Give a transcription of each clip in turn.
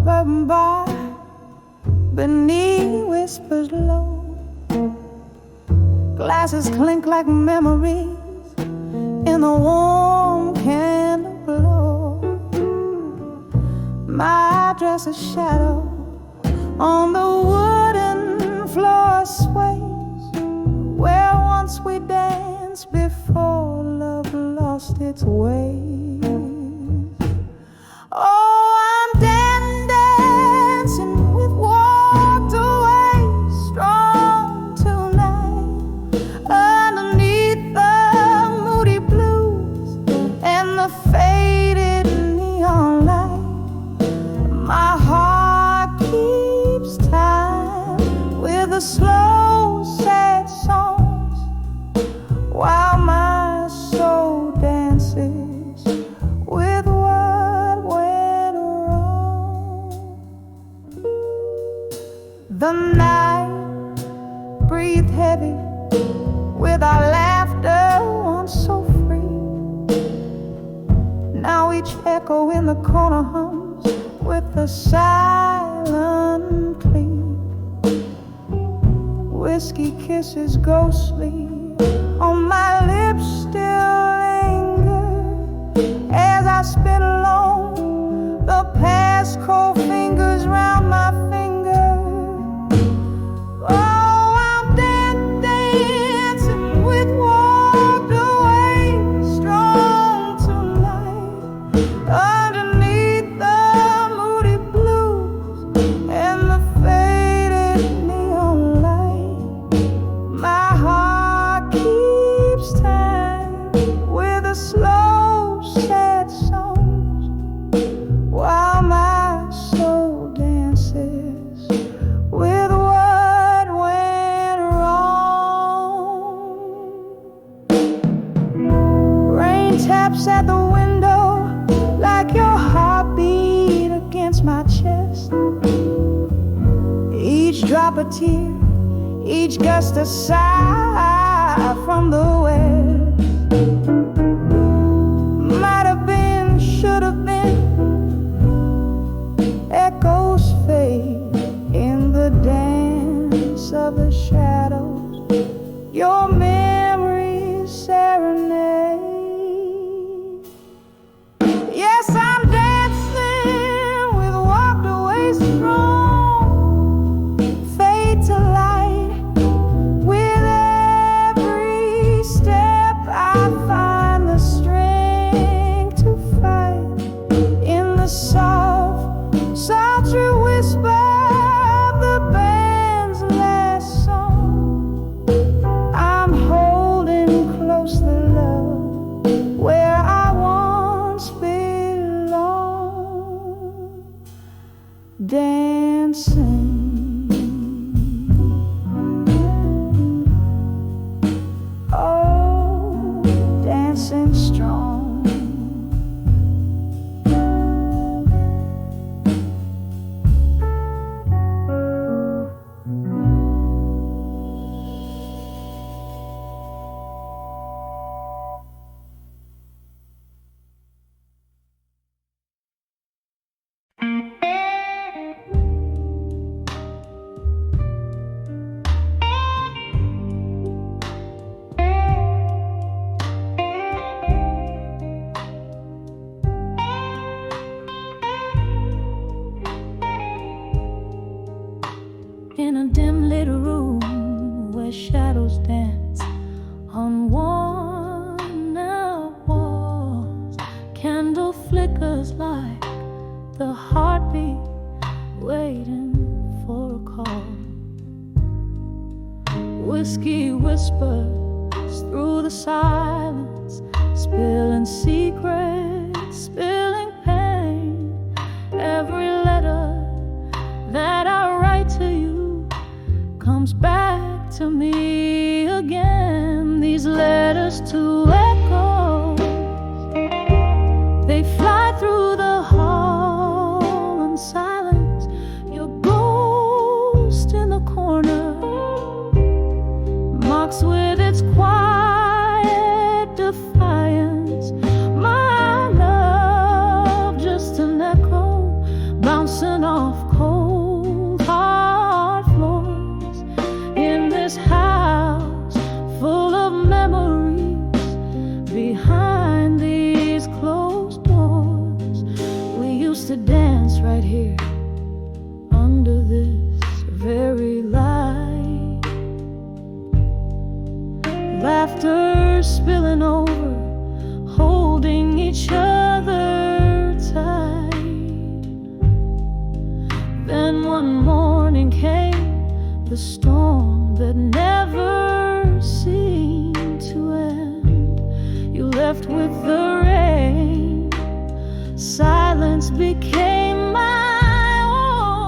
suburban bar beneath whispers low. Glasses clink like memories in the warm candle glow. My dress a shadow on the wooden floor sways, where once we danced before love lost its way. Oh, I'm dancing with walked away, strong tonight, underneath the moody blues and the faded neon light. My heart keeps time with the slow, sad songs, while my soul dances with what went wrong. The night breathed heavy with our laughter once so free. Now each echo in the corner hums with the silent plea. Whiskey kisses ghostly on my lips still linger as I spin alone, the past cold fingers round my finger. Oh, I'm dancing with walked away, strong tonight, underneath the moody blues and the faded neon light. My heart keeps time with the slow, sad songs, while my soul dances with what went wrong. Rain taps at the window like your heartbeat against my chest. Each drop a tear, each gust a sigh from the west. Might have been, should have been, echoes fade in the dance of the shadows. Your memories serenade. Yes, I'm dancing with walked away strong, fade to light. With every step I find the strength to fight in the soft, sultry whisper of the band's last song. I'm holding close the love where I once belonged, dancing. Oh, dancing strong. In a dim lit room where shadows dance on worn out walls, candle flickers like the heartbeat waiting for a call. Whiskey whispers through the silence, spilling secrets, spilling pain. Every letter that I write to you comes back to me again. These letters to echoes, they fly through the hall in silence. Your ghost in the corner mocks with its quiet defiance. My love, just an echo bouncing off this house full of memories behind these closed doors. We used to dance right here under this very light, laughter spilling over, holding each other tight. Then one morning came the storm that never seemed to end. You left with the rain, silence became my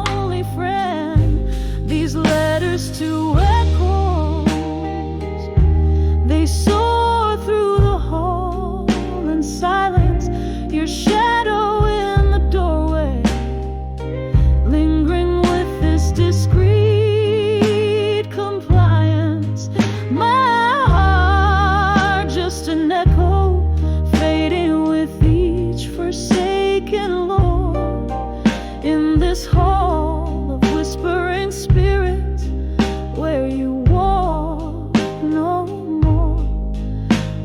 only friend. These letters to echoes, they soar through the hall in silence. Your shadow in the doorway, lingering with this discreet compliance. My heart just an echo, fading with each forsaken lore. In this hall of whispering spirits, where you walk no more.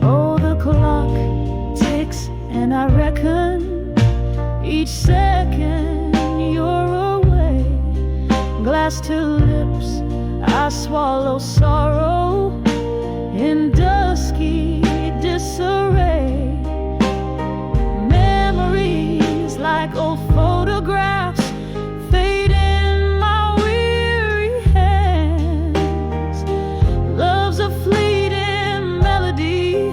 Oh, the clock ticks and I reckon each second you're away. Glass to lips, I swallow sorrow in dusky disarray. Memories like old photographs fade in my weary hands. Love's a fleeting melody,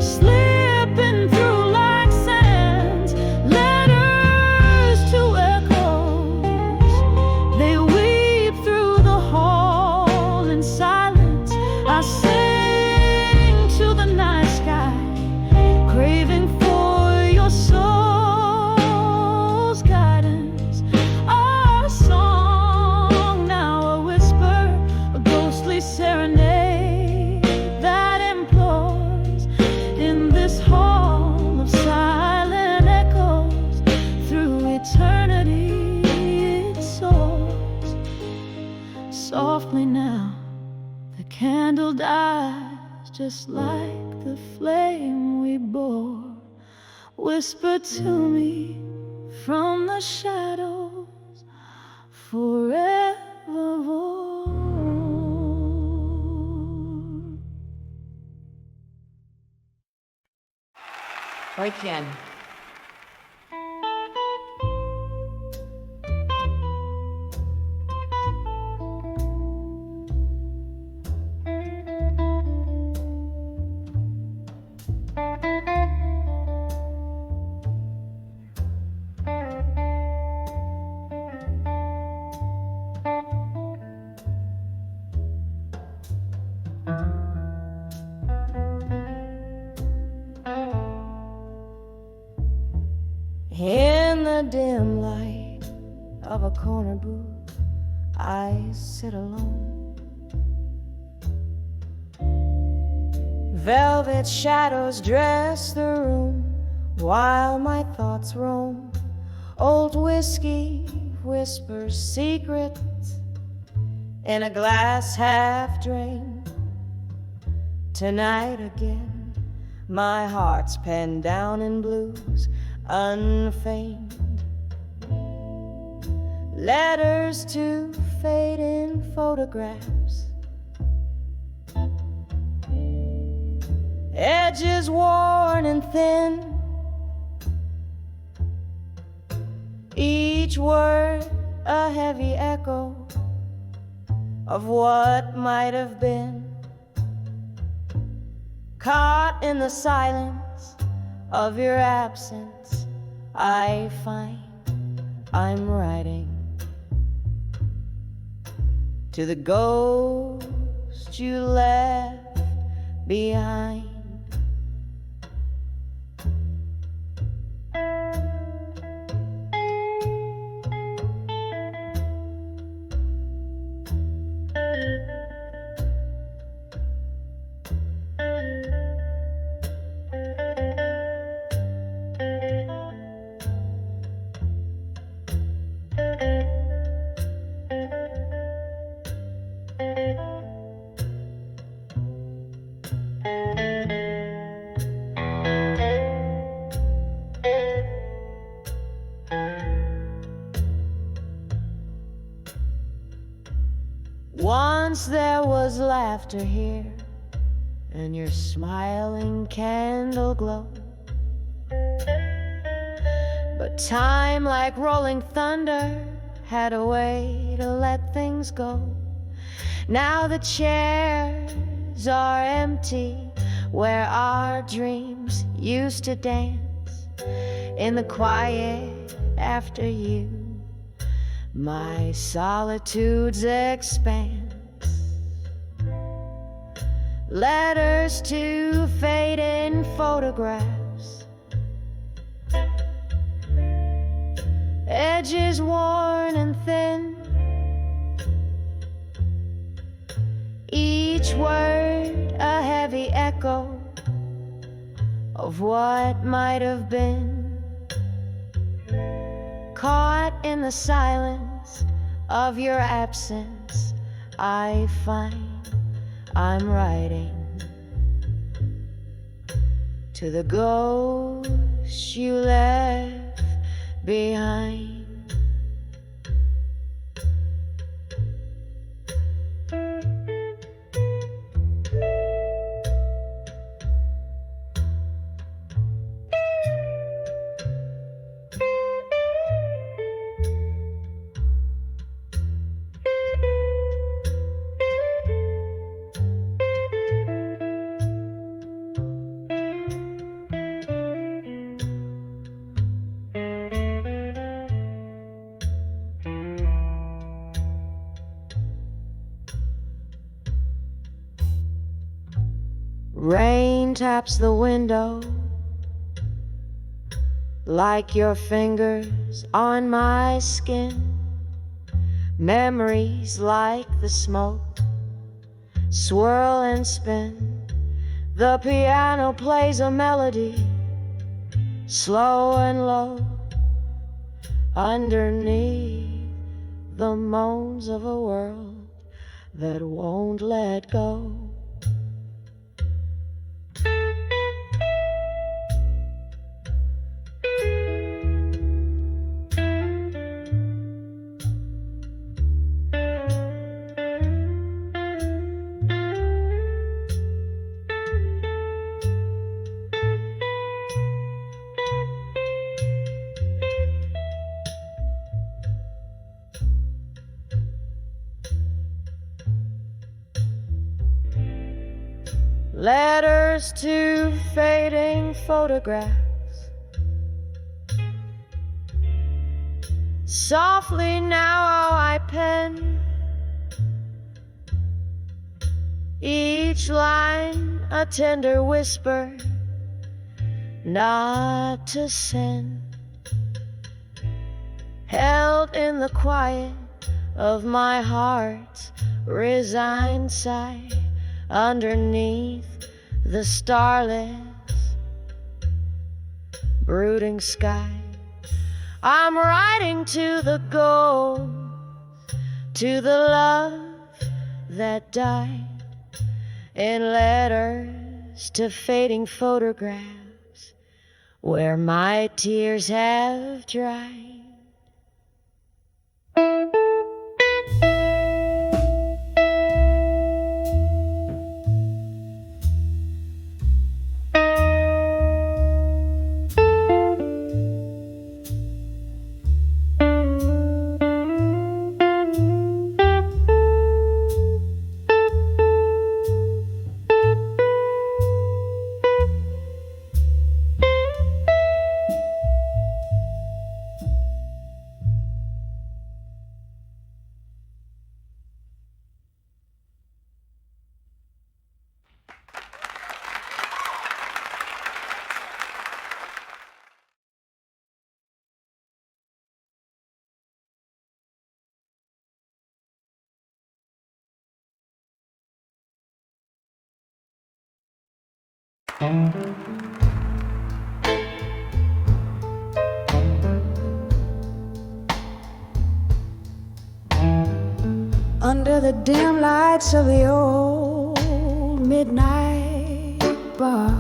slipping through like sands. Letters to echoes, they weep through the hall in silence. I sing to the night sky, craving for your soul's guidance. Our song now a whisper, a ghostly serenade that implores. In this hall of silent echoes, through eternity it soars. Softly now, the candle dies, just like the flame we bore. Whisper to me from the shadows forevermore. Right, Ken. In the dim light of a corner booth, I sit alone. Velvet shadows dress the room while my thoughts roam. Old whiskey whispers secrets in a glass half drained. Tonight again, my heart's penned down in blues unfeigned. Letters to fading photographs, edges worn and thin, each word a heavy echo of what might have been. Caught in the silence of your absence, I find I'm writing to the ghost you left behind. was laughter here, and your smiling candle glow. But time, like rolling thunder, had a way to let things go. Now the chairs are empty where our dreams used to dance. In the quiet after you, my solitude's expanse. Letters to fading photographs, edges worn and thin, each word a heavy echo of what might have been. Caught in the silence of your absence, I find I'm writing to the ghosts you left behind. Rain taps the window like your fingers on my skin. Memories like the smoke swirl and spin. The piano plays a melody, slow and low, underneath the moans of a world that won't let go. Letters to fading photographs, softly now I pen, each line a tender whisper not to send, held in the quiet of my heart's resigned sigh. Underneath the starless, brooding sky, I'm writing to the ghost, to the love that died, in letters to fading photographs where my tears have dried. Under the dim lights of the old midnight bar,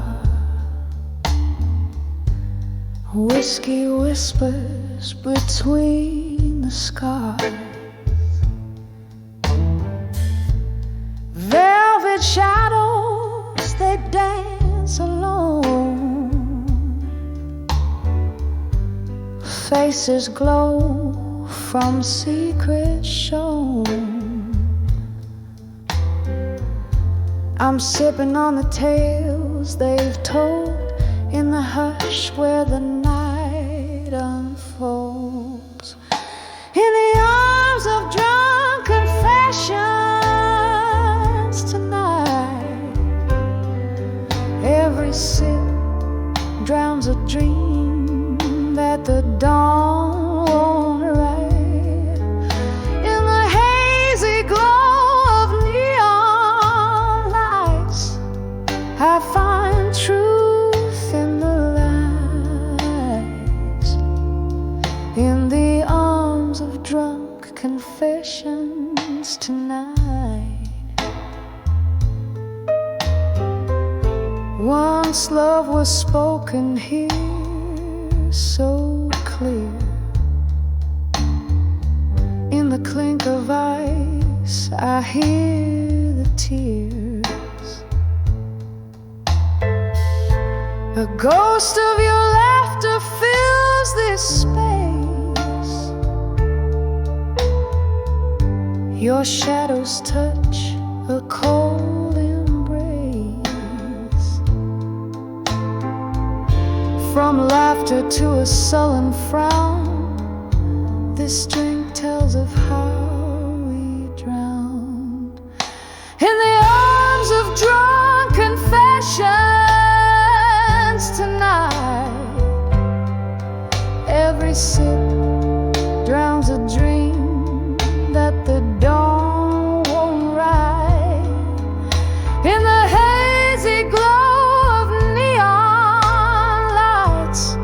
whiskey whispers between the scars. deserted shadows, they dance alone. Faces glow from secrets shown. I'm sipping on the tales they've told in the hush where the night unfolds. In the arms of drunk confessions tonight, every sip drowns a dream that the dawn won't write. In the hazy glow of neon lights, I find truth in the lies. In the arms of drunk confessions tonight. Once love was spoken here so clear. In the clink of ice, I hear the tears. The ghost of your laughter fills this space. Your shadows touch a cold embrace. From laughter to a sullen frown, this drink tells of how we drowned. In the arms of drunk confessions tonight, every sip drowns a dream that the dawn won't write. In the hazy glow of neon lights,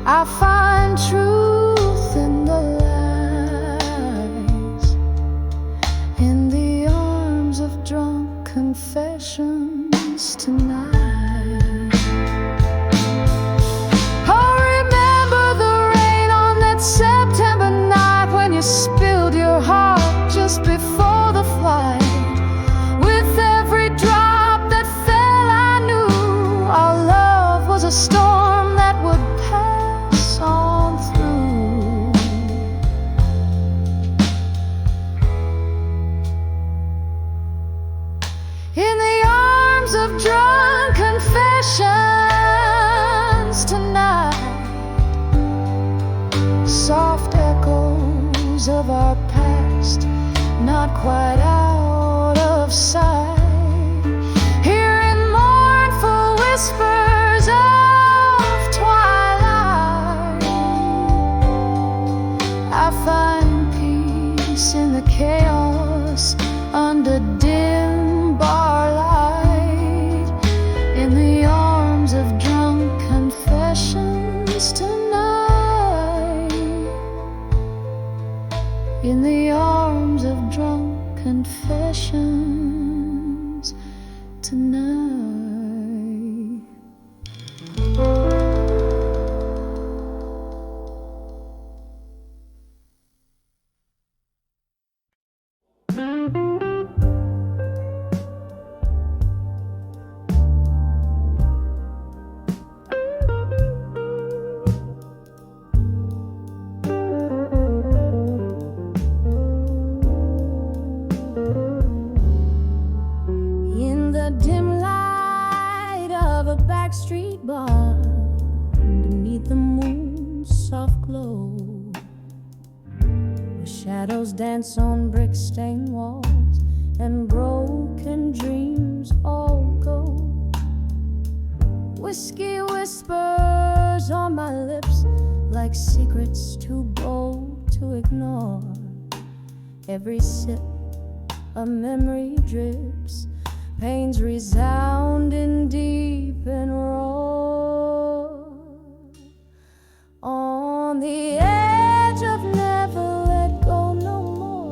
I find truth in the lies. In the arms of drunk confessions tonight. Oh, remember the rain on that September night when you spilled your heart just before the flight. With every drop that fell, I knew our love was a storm that would pass on through. In the arms of drunk confessions tonight, soft echoes of our past, not quite out of sight. Hearing mournful whispers of twilight, I find peace in the chaos under dim bar light. In the arms of drunk confessions tonight. In the arms of drunk confessions tonight. In the dim light of a backstreet bar, beneath the moon's soft glow, the shadows dance on brick-stained walls, and broken dreams all go. Whiskey whispers on my lips like secrets too bold to ignore. Every sip a memory drips, pains resounding deep and raw. On the edge of never let go no more,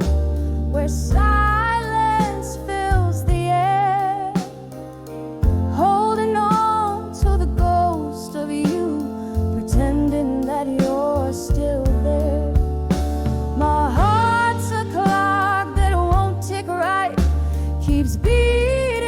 where silence fills the air, holding on to the ghost of you, pretending that you're still there. My heart's a clock that won't tick right, keeps beating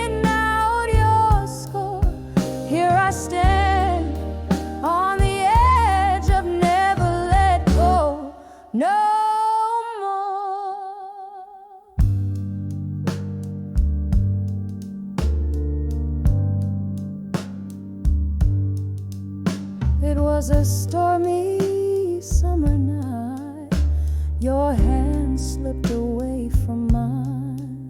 was a stormy summer night. Your hand slipped away from mine.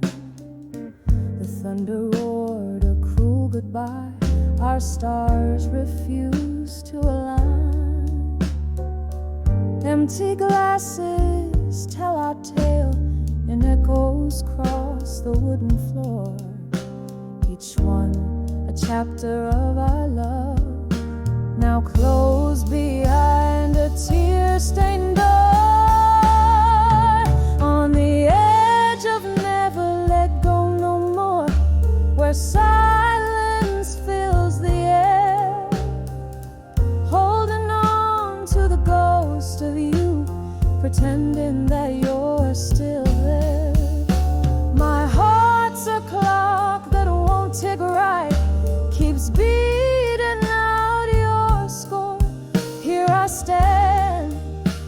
The thunder roared a cruel goodbye. Our stars refused to align. Empty glasses tell our tale, and echoes cross the wooden floor. Each one a chapter of our love, now closed behind a tear-stained door. On the edge of never let go no more, where silence fills the air, holding on to the ghost of you, pretending that you're still there. My heart's a clock that won't tick right, keeps beating out your score. Here I stand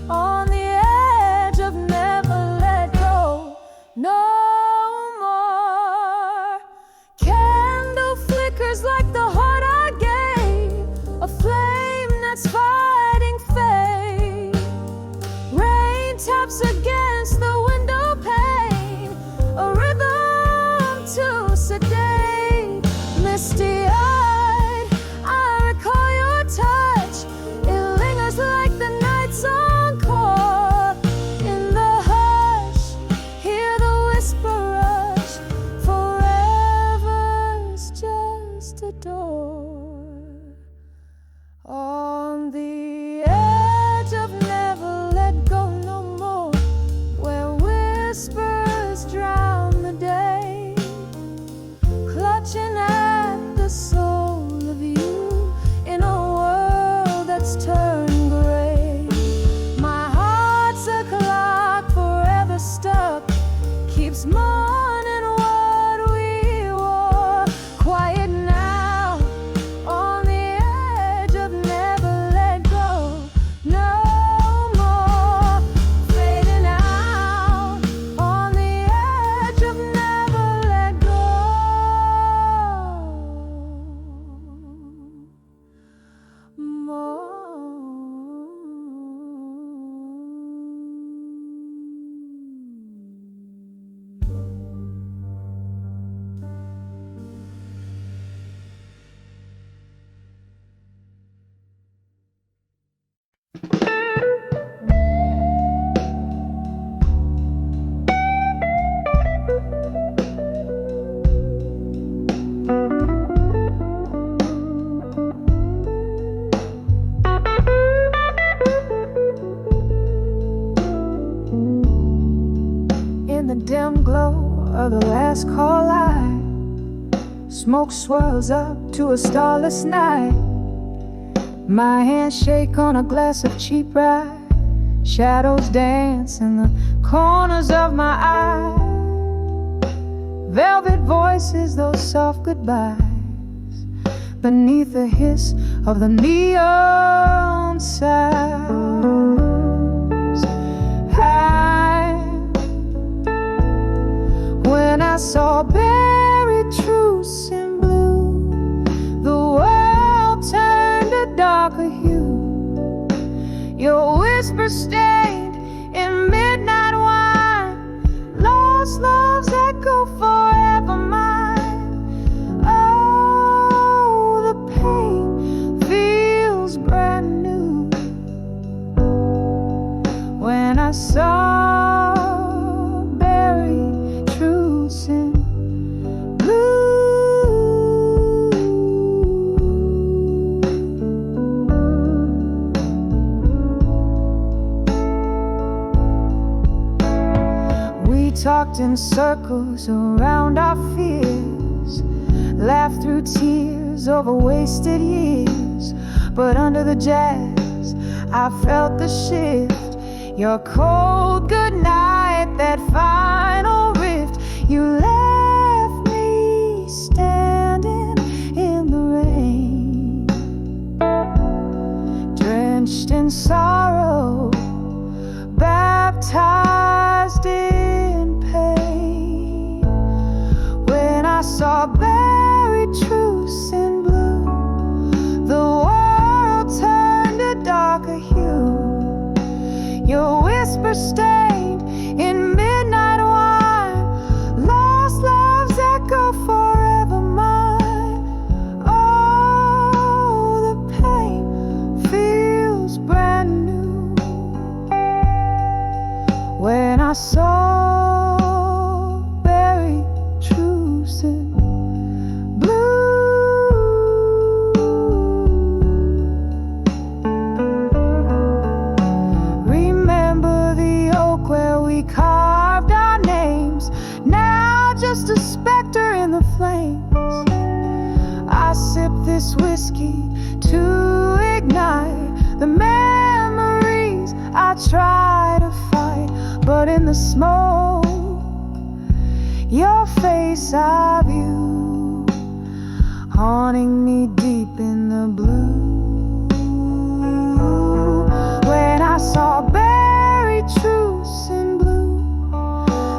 on the edge of never let go no more. Candle flickers like the heart I gave, a flame that's fighting fate. Rain taps against the window pane, a rhythm to sedate. Misty-eyed, I recall your touch. It lingers like the night's encore. In the hush, hear the whisper rush. Forever's just a door. On the edge of never let go no more, where whispers drown the day, clutching at the soul of you in a world that's turned gray. My heart's a clock forever stuck, keeps mourning what we wore. Quiet now, on the edge of never let go no more. Fading out, on the edge of never let go more. In the dim glow of the last call light, smoke swirls up to a starless night. My hands shake on a glass of cheap rye. Shadows dance in the corners of my eyes. Velvet voices, those soft goodbyes, beneath the hiss of the neon signs. When I saw buried truce in blue, the world turned a darker hue. Your whisper stayed in midnight wine. Lost loves echo forever mine. Oh, the pain feels brand new. When I saw buried truce in talked in circles around our fears, laughed through tears over wasted years. But under the jazz, I felt the shift. Your cold goodnight, that final rift. You left me standing in the rain, drenched in sorrow, baptized in pain. When I saw buried truce in blue, the world turned a whisper stained in midnight wine. Lost love's echo forever mine. Oh, the pain feels brand new. When I saw Barry truce in blue, remember the oak where we carved our names, now just a specter in the flames. I sip this whiskey to ignite the memories I try to fight, but in the smoke, your face I view, haunting me deep in the blue. When I saw buried truce in blue,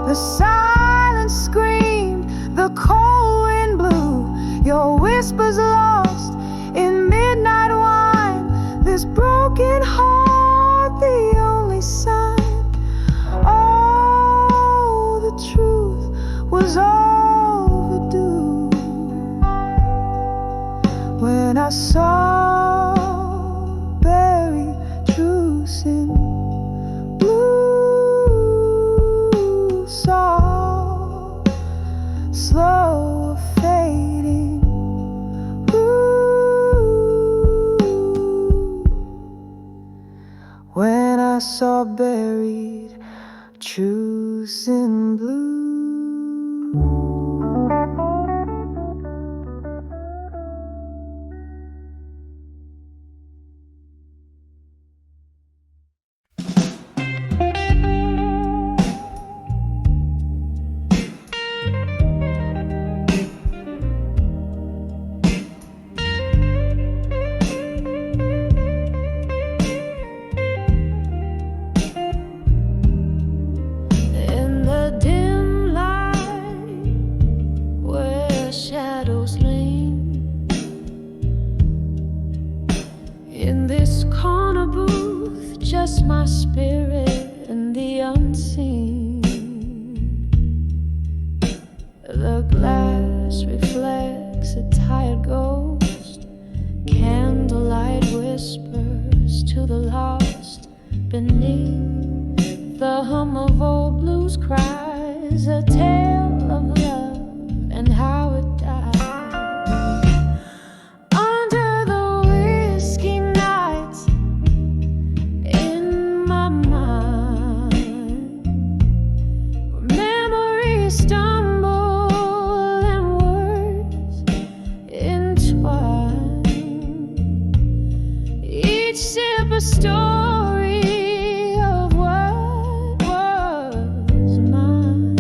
the silence screamed, the cold wind blew, your whispers lost in midnight wine. This broken heart, the only sign. Oh, the truth was overdue. When I saw Barry truce in blue, saw slow fading blue. When I saw buried truce in blue. In the dim light where shadows lean, in this corner booth, just my spirit and the unseen. The glass reflects a tired ghost. Candlelight whispers to the lost beneath the hum of old blues cries, a tale of love and how it died. Under the whiskey nights in my mind, memories stumble and words entwine. Each sip a story of what was mine.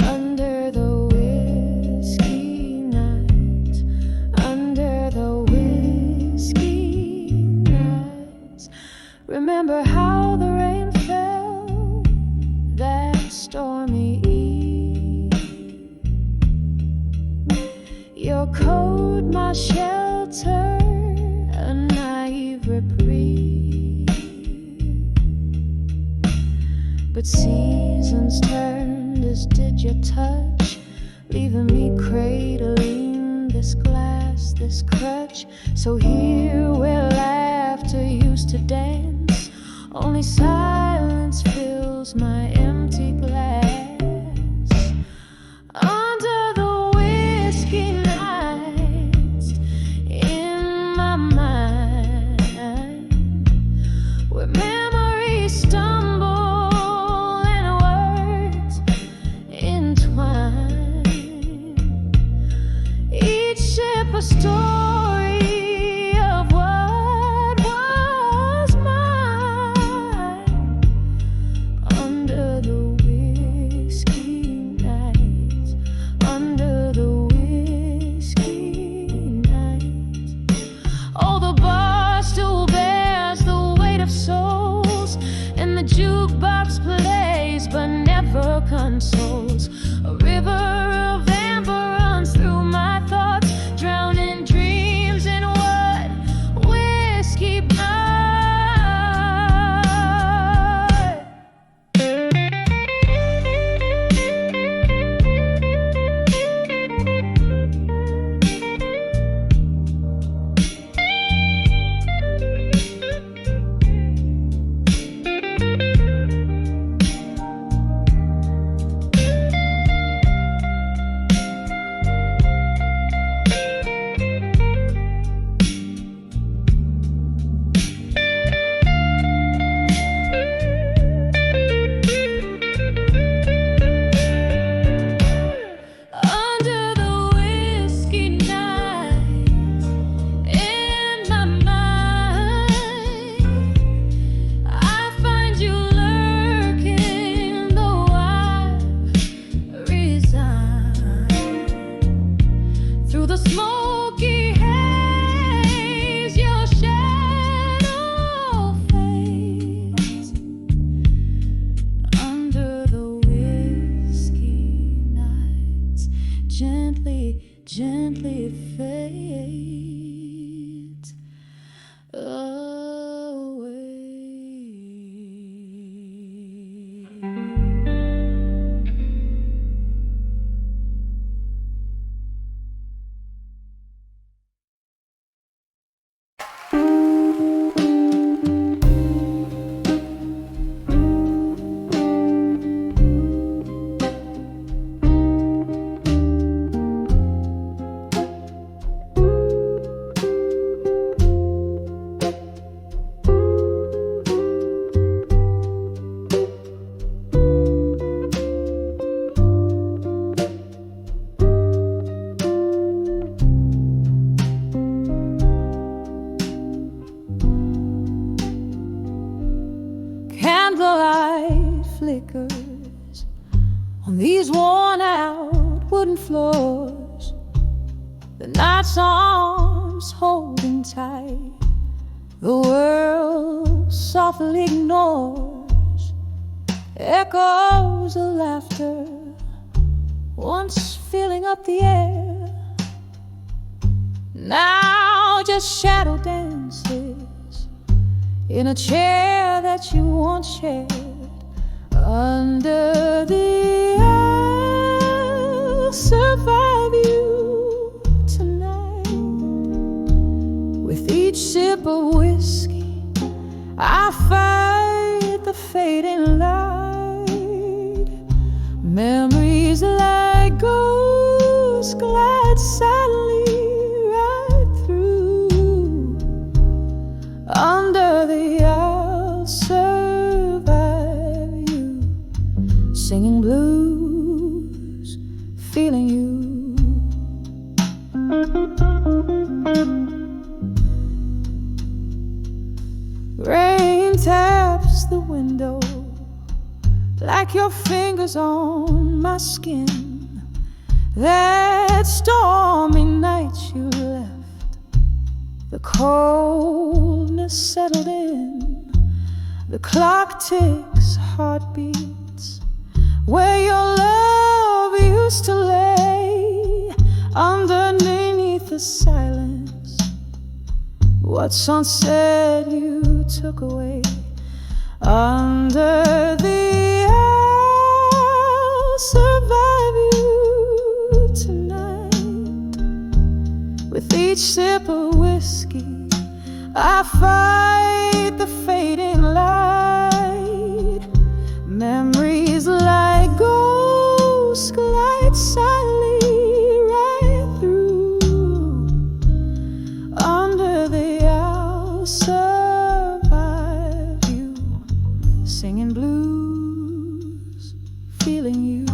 Under the whiskey nights, under the whiskey nights, remember how the rain fell that stormy eve. Your coat, my shelter, a naive reprieve. But seasons turned as did your touch, leaving me cradling this glass, this crutch. So here where laughter used to dance, only silence fills my empty glass. Under the whiskey nights in my mind, where memories stumble and words entwine. Each ship a story of what was mine. Under the whiskey nights, under the whiskey nights. Oh, the bar still bears the weight of souls, and the jukebox plays but never consoles. A river of amber runs through my thoughts, drowning dreams in what whiskey binds. gently, gently fades away. Candlelight flickers on these worn out wooden floors, the night's arms holding tight, the world softly ignores echoes of laughter once filling up the air, now just shadow dances in a chair that you once shared. Under the I'll survive you tonight. With each sip of whiskey, I fight the fading light. Memories like ghosts glide silently right through. Under the I'll survive you, singing blues, feeling you. Rain taps the window like your fingers on my skin. That stormy night you left, the coldness settled in. The clock ticks heartbeats where your love used to lay. Underneath the silence, what's unsaid you took away. Under the I'll survive you tonight. With each sip of whiskey, I fight the fading light. Memories like ghosts glide silently right through. Under the I'll survive you, singing blues, feeling you.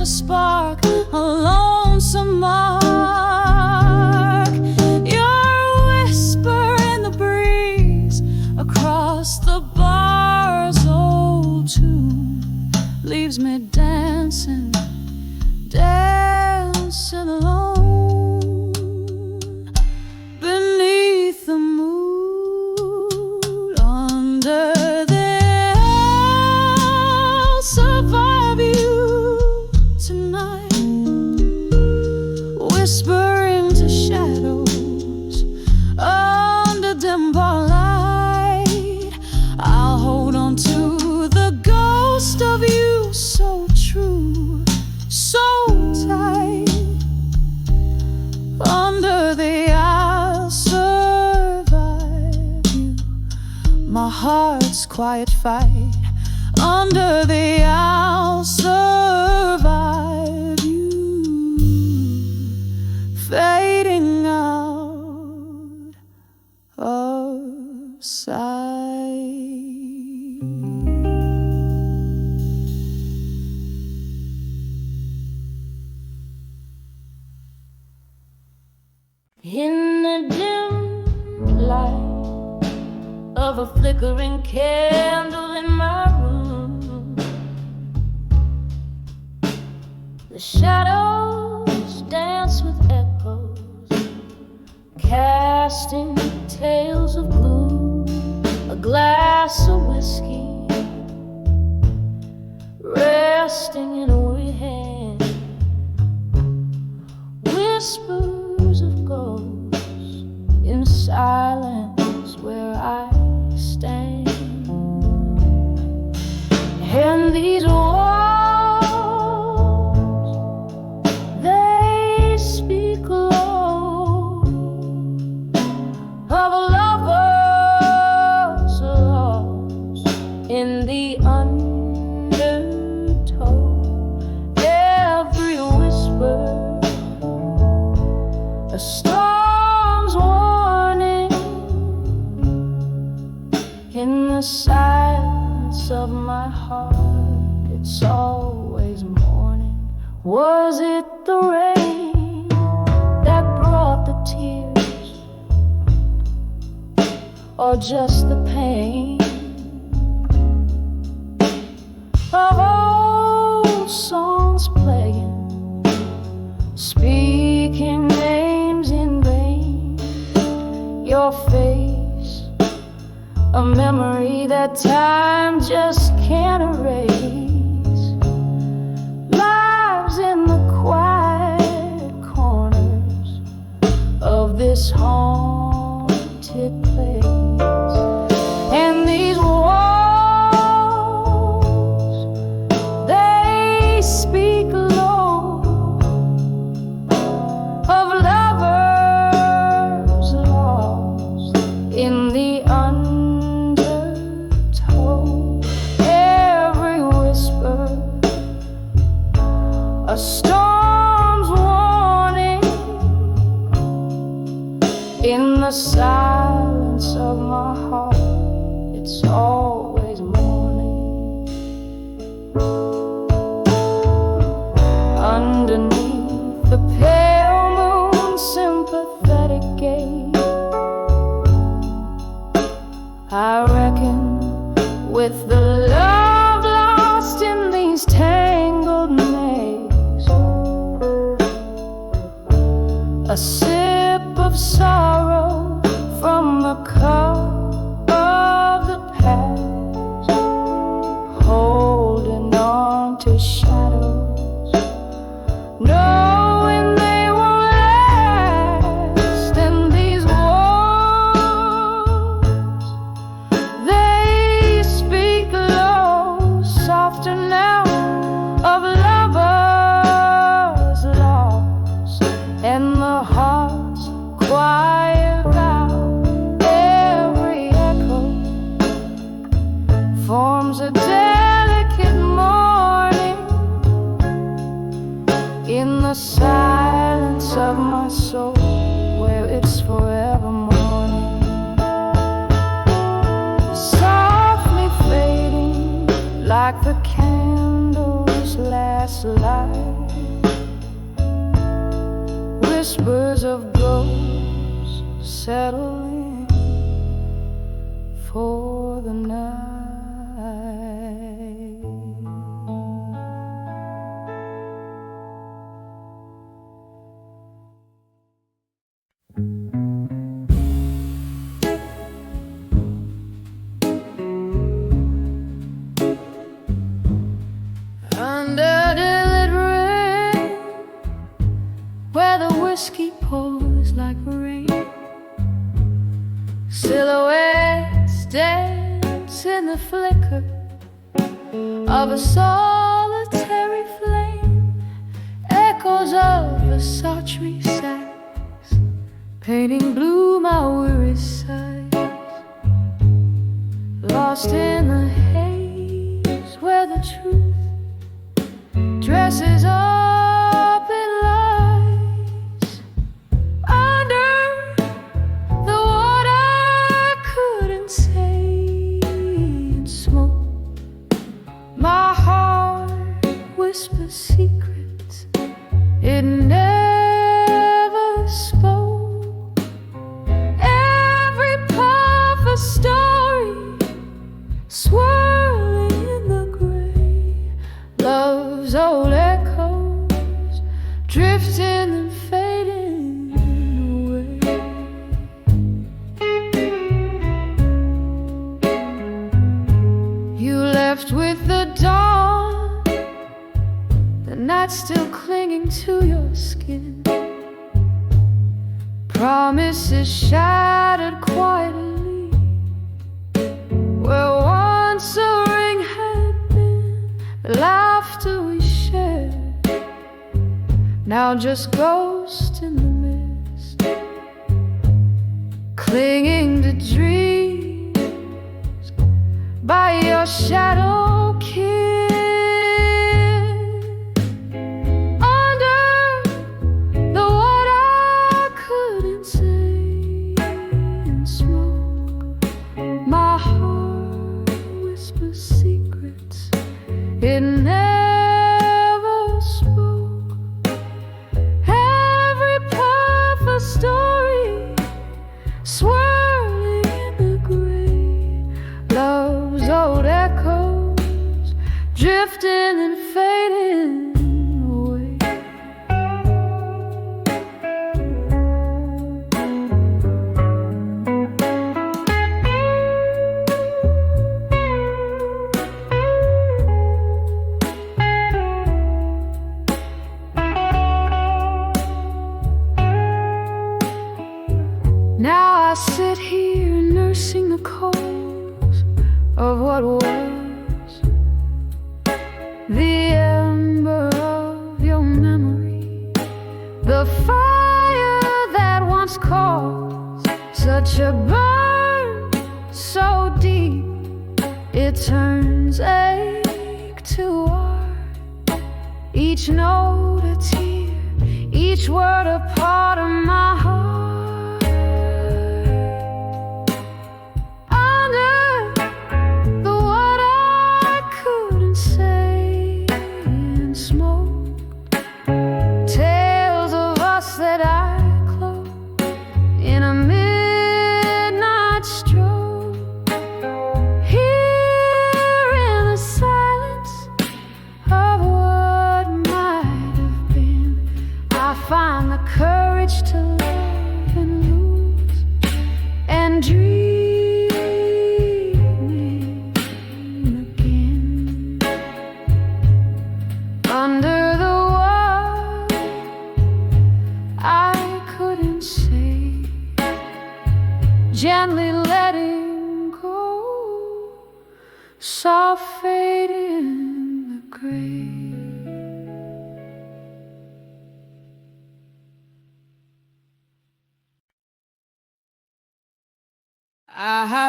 Spark, a lonesome mark. Your whisper in the breeze across the bar's old tune leaves me dancing, dancing alone beneath the moon. Under the I'll survive you tonight, whispering to shadows under dim light. I'll hold on to the ghost of you, so true, so tight. Under the I'll survive you, my heart's quiet fight. Under wonder the I'll survive you fading out of sight. In the dim light of a flickering candle in my room, the shadows dance with echoes, casting tales of gloom. A glass of whiskey resting in a weary hand, whispers of ghosts in silence where I stand. And these walls, they speak low of lovers lost in the undertow. Every whisper a storm's warning. In the silence of my heart, it's always morning. Was it the rain that brought the tears, or just the pain of old songs playing, speaking names in vain? Your face, a memory that time just can't erase, lives in the quiet corners of this haunted place. And these walls, they speak low of lovers lost in the undertow. Every whisper a storm's warning. In the silence of my heart, it's always morning. Underneath the pale moon's sympathetic gaze, I reckon with the love lost in these tangled maze. A sip of sorrow from the cup of the past, holding on to shadows, knowing they won't last. And these walls, they speak low, softer now, of lovers lost, and the heart's quiet vow. Every echo forms a delicate mourning. In the silence of my soul, where it's forever morning, softly fading like the candle's last light. Whispers of ghosts settling for the night. Under the lit rain, where the whiskey pours like rain, silhouettes dance in the flicker of a solitary flame. Echoes of a sultry sax, painting blue my weary sighs. Lost in the haze where truth, dresses up in lies under the water couldn't say in smoke. My heart whispers secrets it never spoke. Every puff a story swirling in the gray. Love's old echoes drifting and fading away. You left with the dawn, the night still clinging to your skin. Promises shattered quietly where once a ring had been. The laughter we shared now just ghosts in the mist, clinging to dreams by your shadow kiss. It never spoke. Every puff a story swirling in the gray. Love's old echoes drifting and fading away. Now I sit here nursing the coals of what was, the ember of your memory, the fire that once caused such a burn so deep it turns ache to art. Each note a tear, each word a part of my heart. Find the courage to love and lose and dreaming again. Under the world I couldn't say, gently letting go, soft fade in the grave.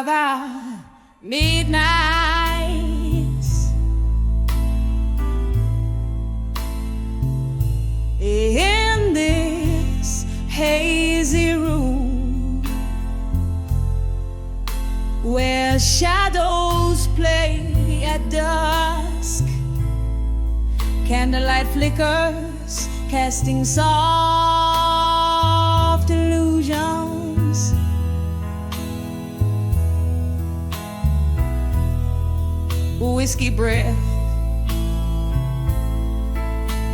The midnights in this hazy room where shadows play at dusk, candlelight flickers casting soft illusions. Whiskey breath,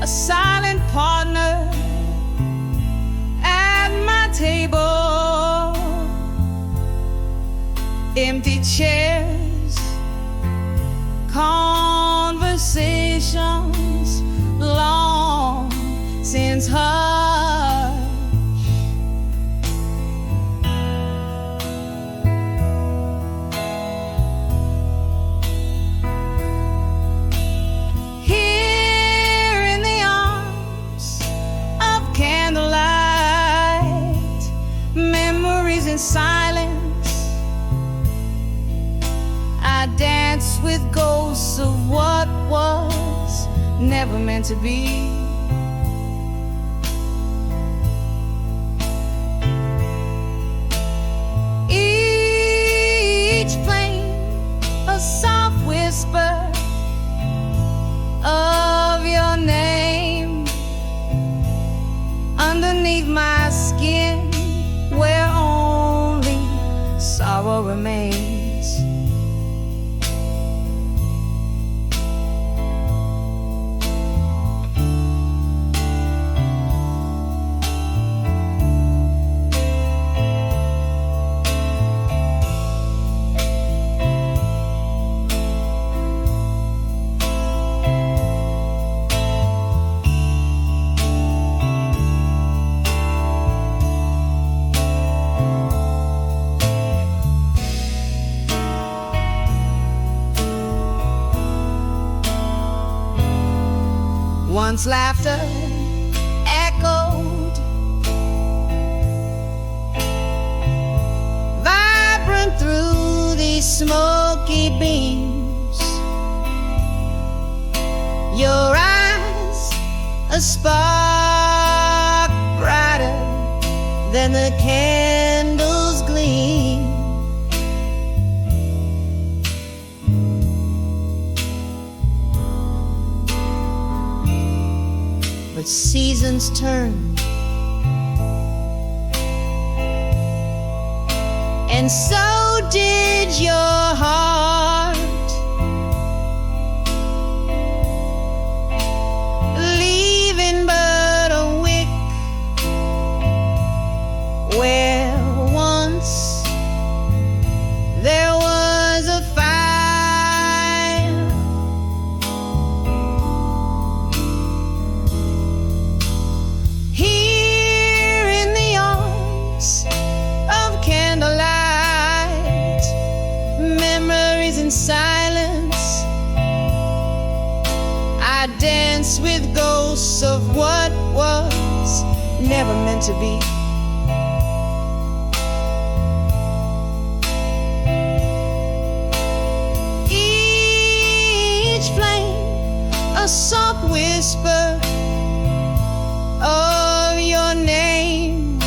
a silent partner at my table, empty chairs, conversations long since hushed. In silence, I dance with ghosts of what was. never meant to be. Each flame a soft whisper of your name underneath my skin, where only sorrow remains. Once laughter echoed, vibrant through these smoky beams. Your eyes a spark brighter than the candles gleam. But seasons turn, and so did your heart, leaving but a wick where once there was a fire. Here in the arms of candlelight, memories in silence, I dance with ghosts of what was never meant to be. Each flame a soft whisper of your name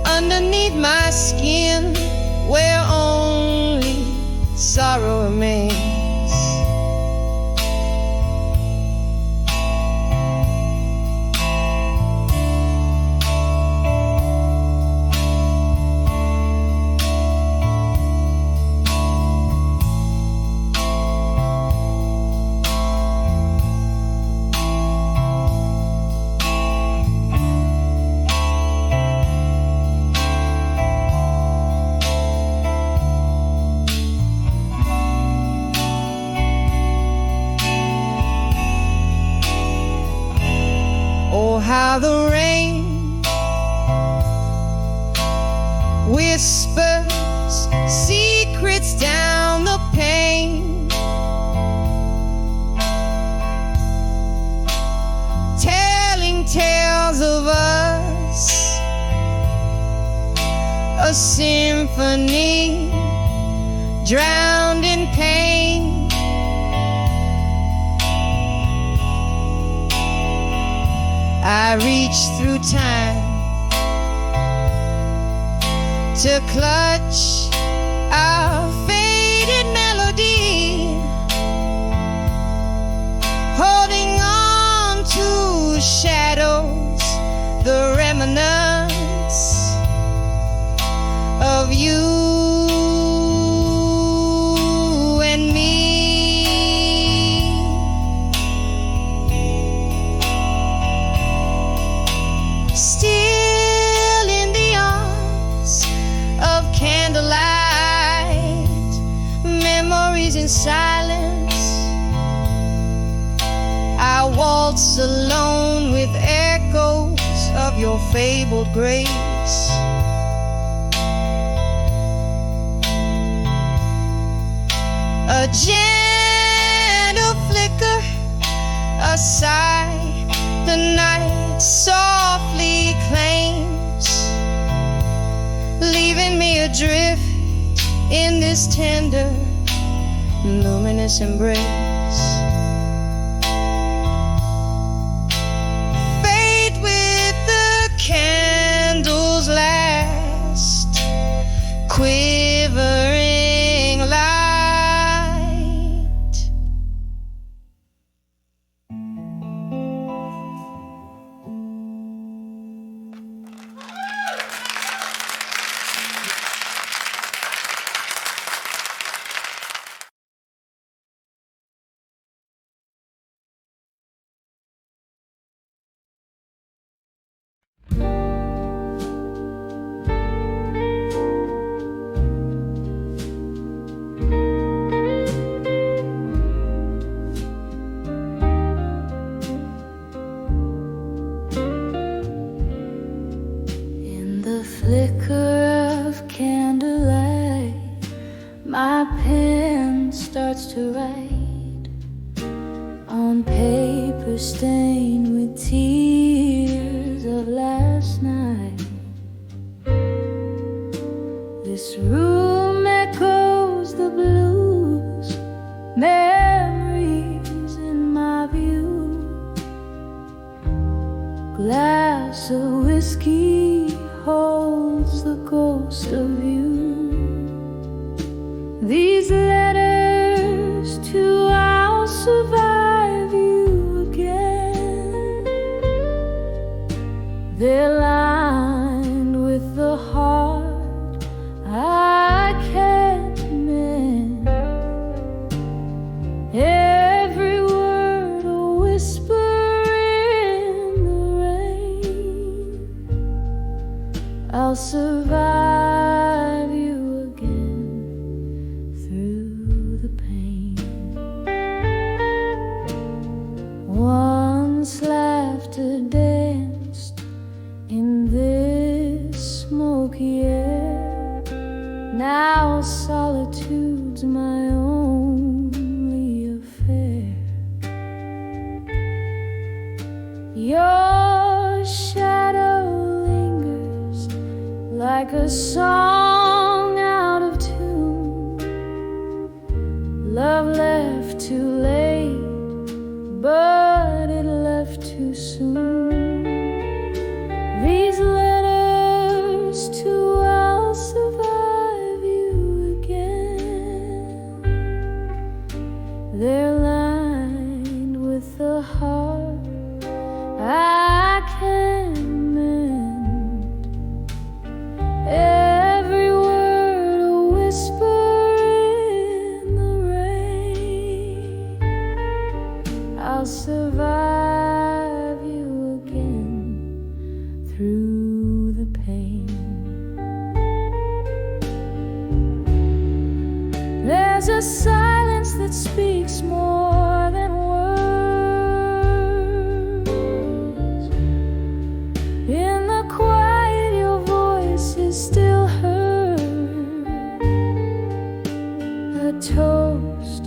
underneath my skin, where only sorrow remains. Oh, how the rain whispers secrets down the pane, telling tales of us, a symphony drowned in pain. I reach through time to clutch our faded melody, holding on to shadows, the remnants of you and me. Still in the arms of candlelight, memories in silence, I waltz alone with echoes of your fabled grace. A gentle flicker, a sigh, the night softly claims, leaving me adrift in this tender, luminous embrace. on paper stained with tears of last night. This room echoes the blues, memories in my view. Glass of whiskey holds the ghost of you. These letters to I'll survive you again. They're lined with the heart I can't mend. Every word a whisper in the rain. I'll survive you again through the pain. Once laughter danced in this smoky air. Now solitude's my only affair. Your shadow lingers like a song out of tune. Love left too late, but it left too soon. These letters to I'll survive you again. They're lined with the heart I can't mend. Every word a whisper in the rain. I'll survive you again through the pain. There's a silence that speaks more than words. In the quiet your voice is still heard. A toast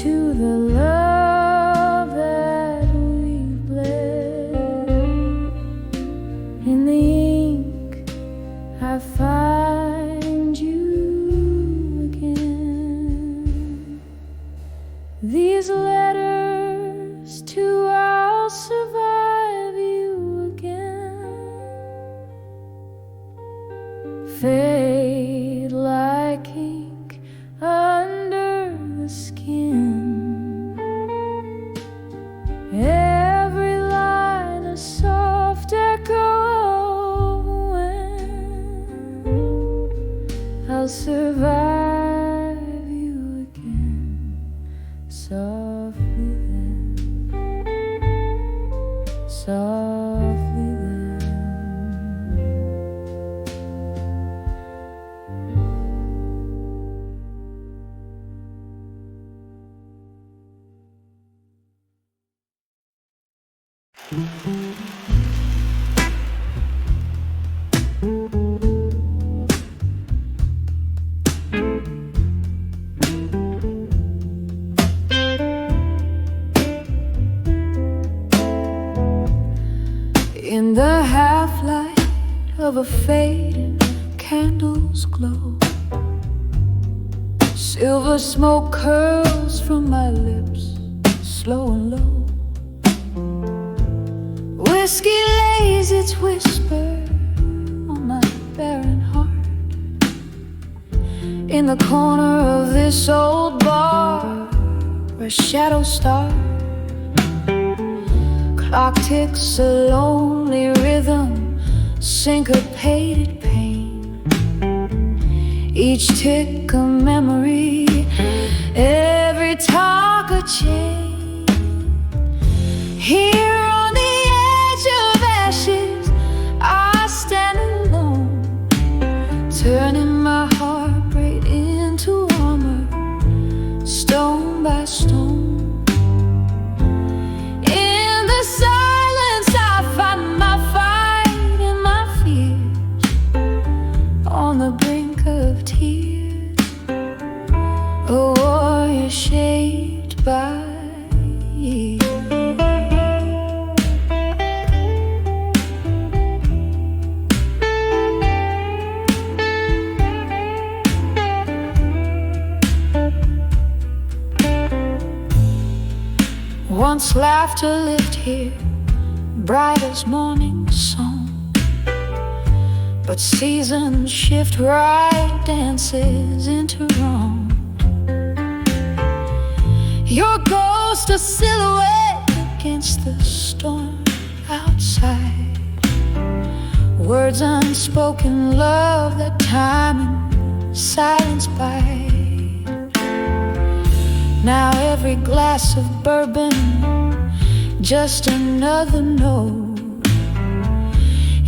to the love that we've bled. In the ink I find you again. These letters to I'll survive you again fade like ink under the skin. Every line a soft echo of when I'll survive you again softly then, softly then. In the half-light of a fading candle's glow, silver smoke curls from my lips, slow and low. Whiskey lays its whisper on my barren heart. In the corner of this old bar where shadows start, clock ticks a lonely rhythm, syncopated pain. Each tick a memory, every talk a chain. Here on the edge of ashes I stand alone, turning my heartbreak into armor, stone by stone. Silence, I find my fight and my fears on the brink of tears. A warrior shaped by Once laughter lived here, bright as morning song. But seasons shift, right dances into wrong. Your ghost a silhouette against the storm outside. Words unspoken, love that time and silence bite. Now every glass of bourbon, just another note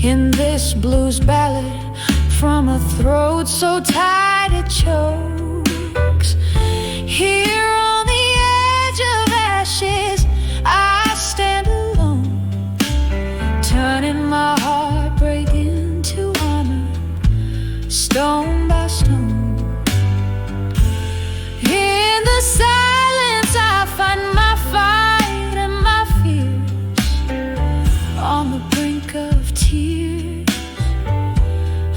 in this blues ballad from a throat so tight it chokes. Here on the edge of ashes, I stand alone, turning my heartbreak into honor, stone by stone. In the silence I find my fight and my fears, on the brink of tears,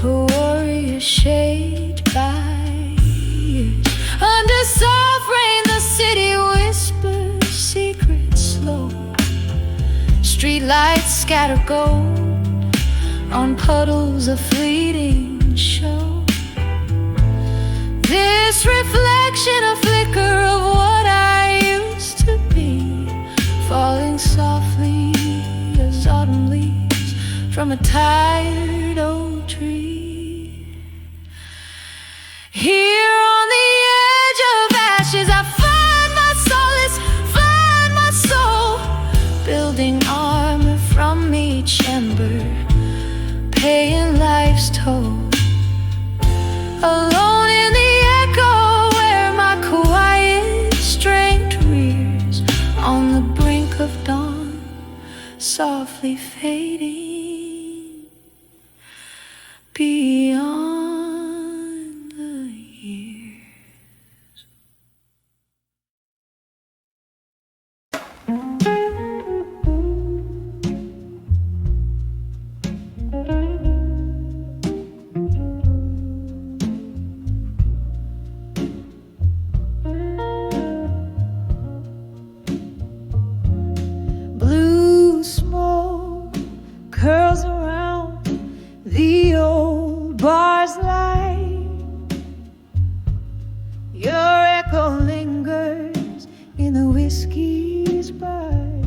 a warrior shaped by years. Under soft rain the city whispers secrets slow. Streetlights scatter gold on puddles of fleeting show. This reflection, a flicker of what I used to be, falling softly as autumn leaves from a tired old tree. Here on the edge of ashes, I find my solace, find my soul, building armor from each ember, paying life's toll. Alone in the echo where my quiet strength rears, on the brink of dawn, softly fading beyond the years. Blue smoke curls around the old bar's light. Your echo lingers in the whiskey's bite.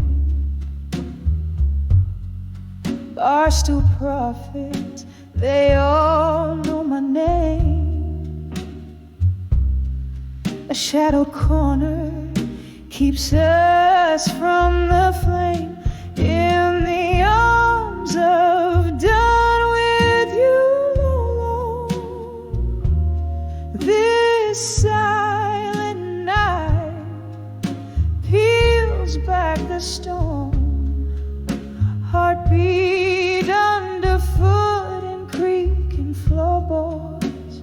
Barstool prophets, they all know my name. A shadowed corner keeps us from the flame. In the arms of done with you alone, this silent night peels back the stone. Heartbeat underfoot in creak and floorboards.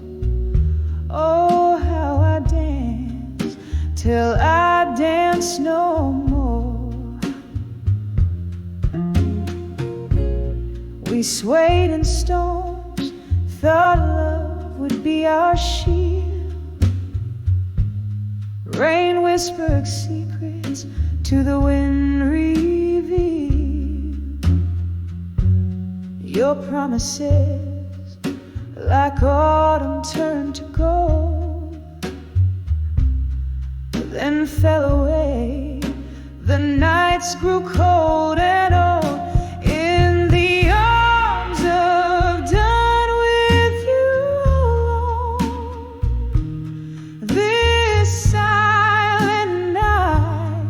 Oh, how I dance till I dance no more. We swayed in storms, thought love would be our shield. Rain whispered secrets to the wind revealed. Your promises, like autumn, turned to gold, then fell away. The nights grew cold and old. In the arms of done with you alone, this silent night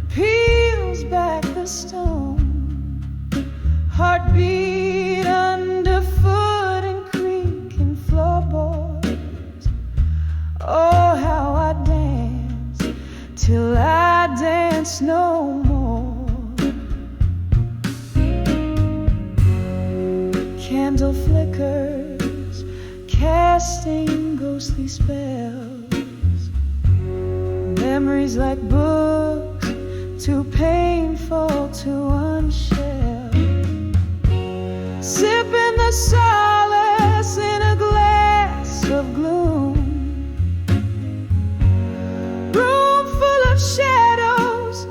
peels back the stone. Heartbeat underfoot and creak and floorboards. Oh, how I dance till I dance no more. Candle flickers, casting ghostly spells. Memories like books, too painful to unshell. Sipping the solace in a glass of gloom. Room full of shadows,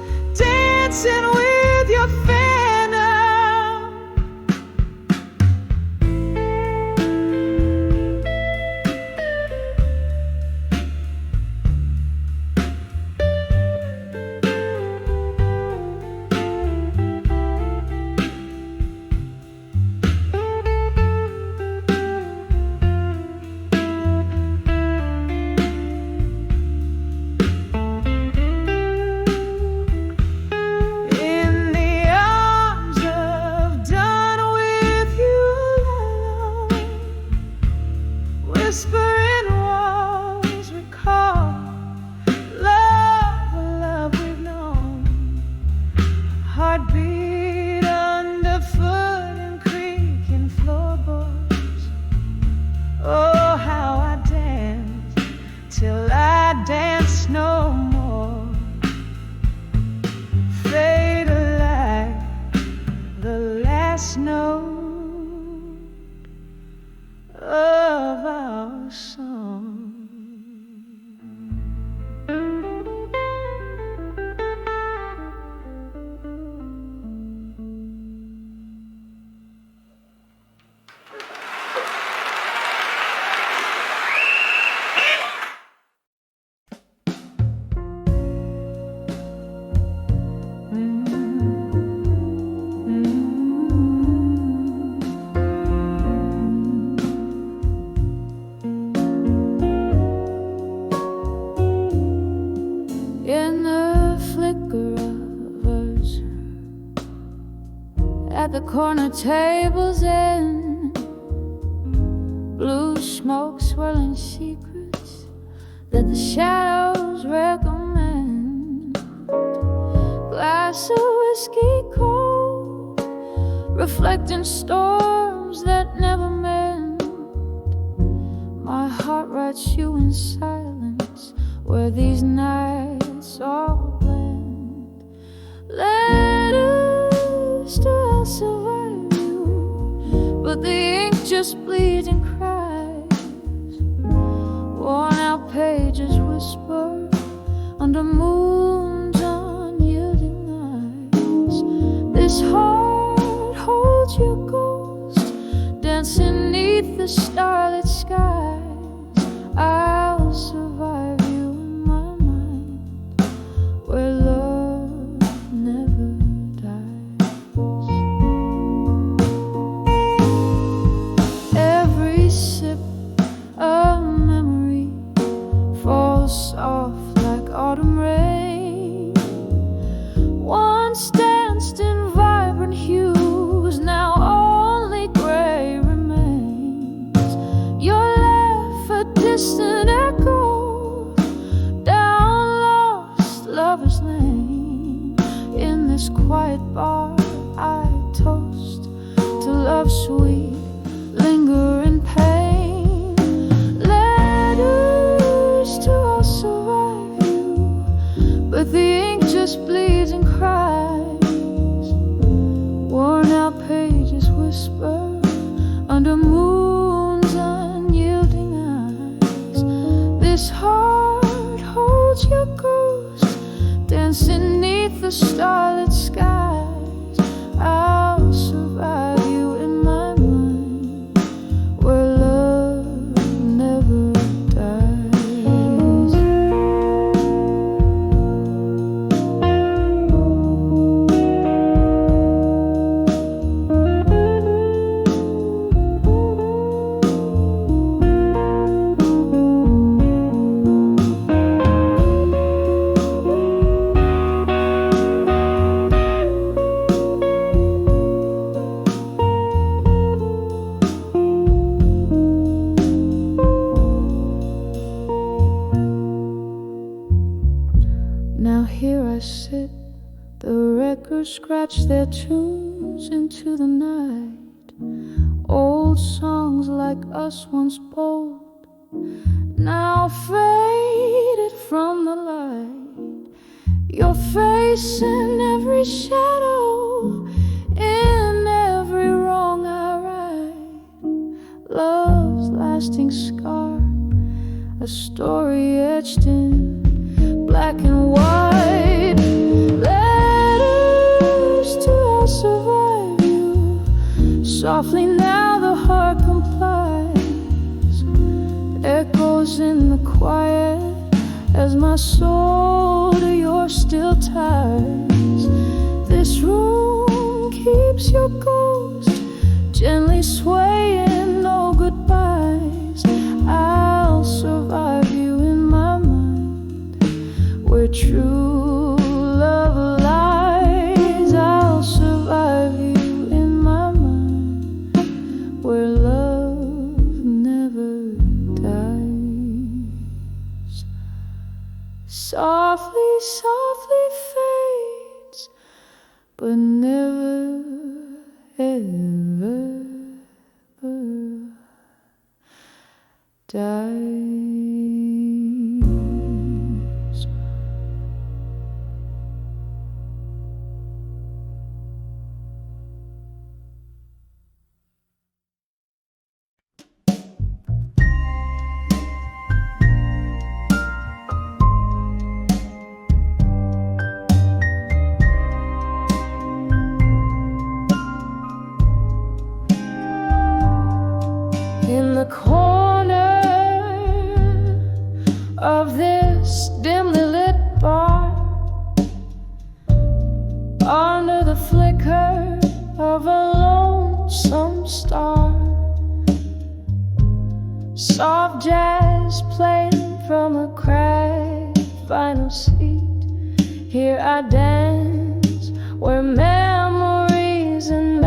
the corner table's end, blue smoke swirling secrets that the shadows recommend. Glass of whiskey cold, reflecting storms that never mend. My heart writes you in silence, where these nights all blend. Letters to I'll survive you, but the ink just bleeds and cries. Worn out pages whisper under moon's unyielding eyes. This heart holds your ghost, dancing neath the starlit skies. I'll survive you in my mind, where love never dies. Every sip of memory falls soft like autumn rain. Once danced in vibrant hues, now only gray remains. Your laugh, a distant echo down lost lovers' lane. In this quiet bar I toast to love sweet, lingering pain. Letters to I'll survive you, but the ink just bleeds and cries. Worn out pages whisper under moon's unyielding eyes. This heart holds your ghost, dancing neath the starlit skies. I'll survive you in my mind, where love never dies. Now here I sit, the records scratch their tunes into the night. Old songs like us once bold, now faded from the light. Your face in every shadow, in every wrong I write. Love's lasting scar, a story etched in black and white. Letters to I'll survive you, softly now the heart complies. Echoes in the quiet as my soul to your still ties. This room keeps your ghost gently swaying, no goodbyes. I'll survive you in my mind, where true love lies. I'll survive you in my mind, where love never dies. Softly, softly fades, but never, ever, ever dies. In the corner of this dimly lit bar, under the flicker of a lonesome star, soft jazz playing from a cracked vinyl seat. Here I dance where memories and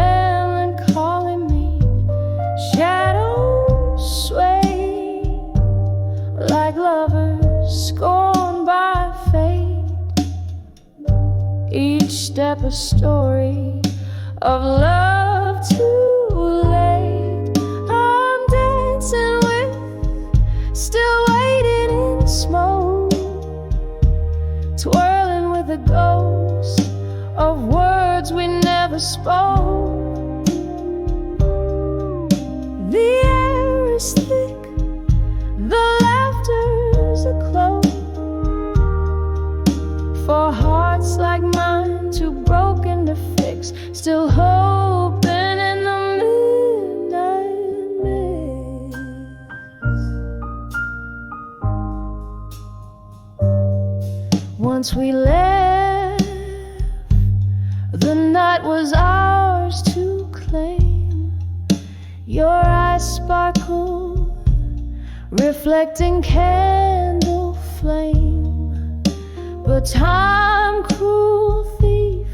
each step a story of love too late. I'm dancing with, still waiting in smoke, twirling with the ghost of words we never spoke. The air is thick, the laughter's a cloak for hearts like mine, too broken to fix, still hoping in the midnight mist. Once we left, the night was ours to claim. Your eyes sparkled, reflecting candle flame. But time, cruel thief,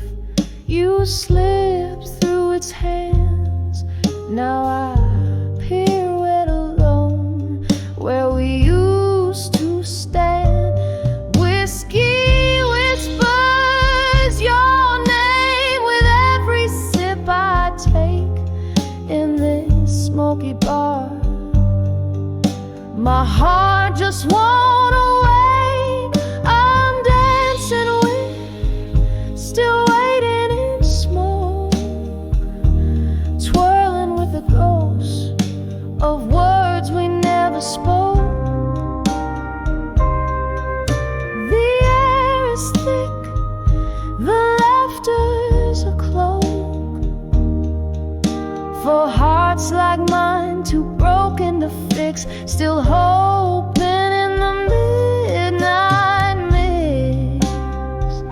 you slipped through its hands. Now I pirouette alone where we used to stand. Whiskey whispers your name with every sip I take in this smoky bar. My heart just won't awake. I'm dancing with, still waiting in smoke, twirling with the ghosts of words we never spoke. The air is thick, the laughter's a cloak for hearts like mine, too broken to fix, still hoping in the midnight mist.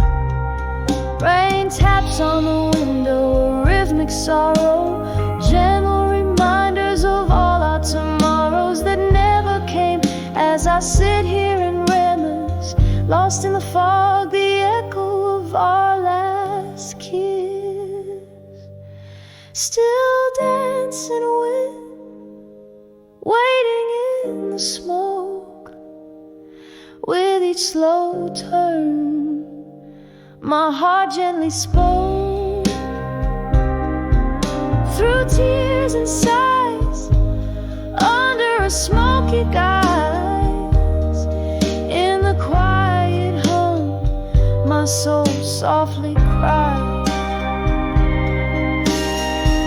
Rain taps on the window, a rhythmic sorrow, gentle reminders of all our tomorrows that never came. As I sit here and reminisce, lost in the fog, the echo of our last kiss, still dancing with, waiting in the smoke. With each slow turn, my heart gently spoke. Through tears and sighs, under a smoky guise, in the quiet hum, my soul softly cried.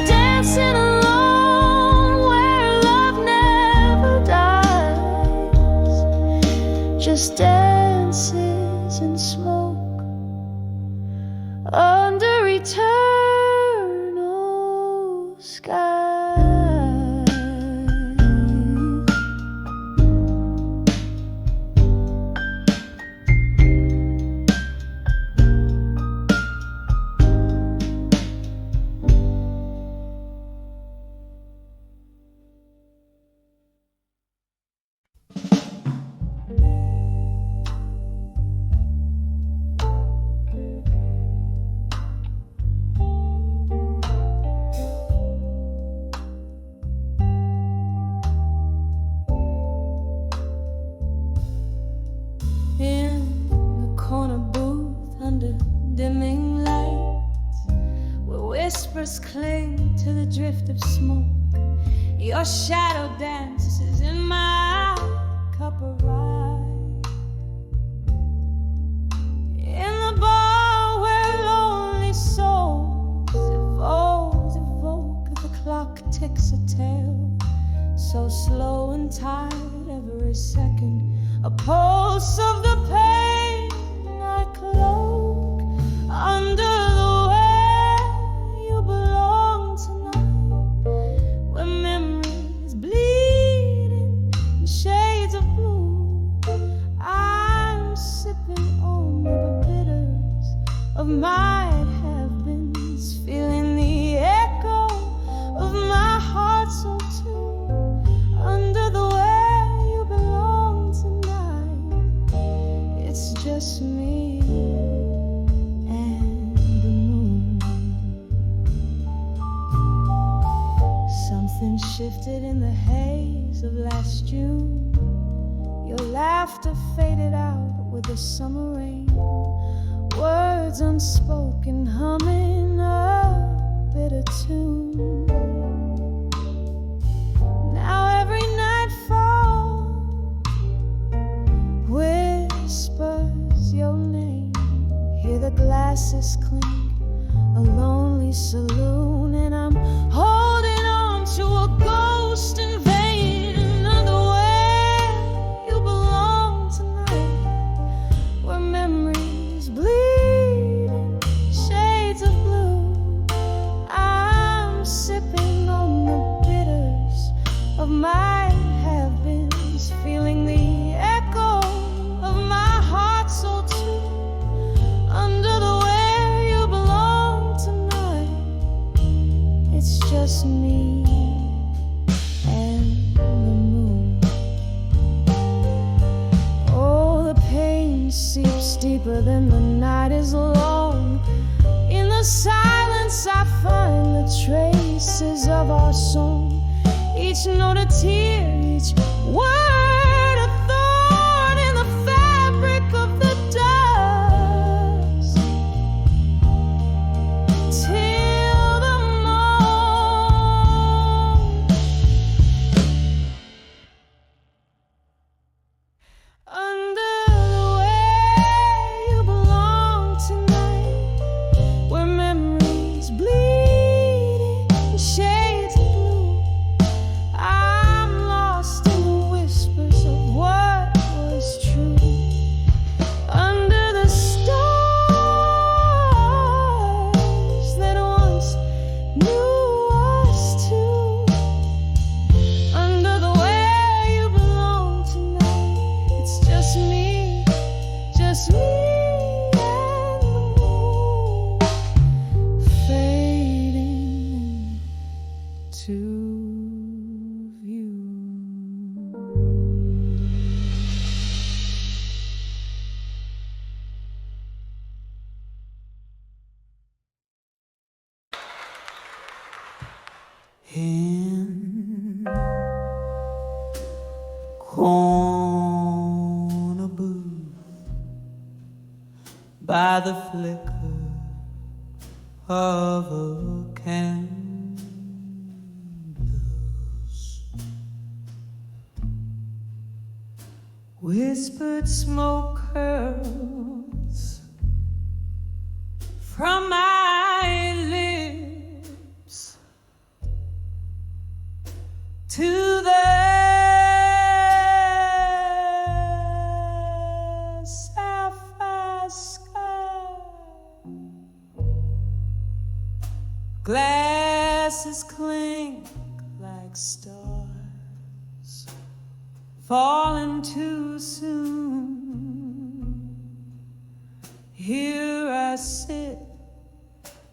Dancing alone where love never dies, just dances in smoke under eternal skies. In the corner booth under dimming lights, where whispers cling to the drift of smoke, your shadow dances in my cup of rye. In the bar where lonely souls evoke as the clock ticks a tale, so slow and tired every second, a pulse of the pain I cloak under the way you belong tonight, where memories bleed in shades of blue. I'm sipping on the bitters of my have-beens, feeling the echo of my heart so true, under the way you belong tonight. It's just me and the moon. Something shifted in the haze of last June. Your laughter faded out with the summer rain. words unspoken, humming a bitter tune. Now every nightfall whispers your name. Hear the glasses clink, a lonely saloon, and I'm holding on to a ghost in vain. Underwear, you belong tonight, where memories bleed in shades of blue. I'm sipping on the bitters of my have-beens, feeling the echo of my heart so true. Under the where you belong tonight, it's just me and the moon. Oh, the pain seeps deeper than the night is long. In the silence I find the traces of our song. Each note a tear, each word a thorn in the fabric of the dust. Till the morn. Under the way you belong tonight, where memories bleed in shades of blue. I'm lost in the whispers of what was true. Under the stars that once knew us two. Under the where you belong tonight, it's just me and the moon, fading to view. In corner booth by the flicker of a candles, whispered smoke curls from my lips to the sapphire sky. Glasses clink like stars falling too soon. Here I sit,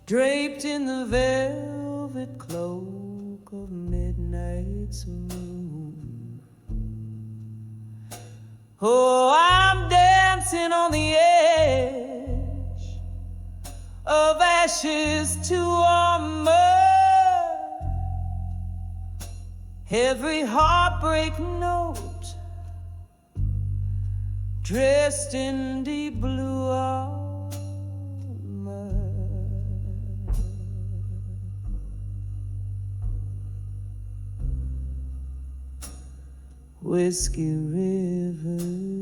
draped in the velvet cloak of midnight's moon. Oh, I'm dancing on the edge of ashes to armor. Every heartbreak note dressed in deep blue armor. Whiskey rivers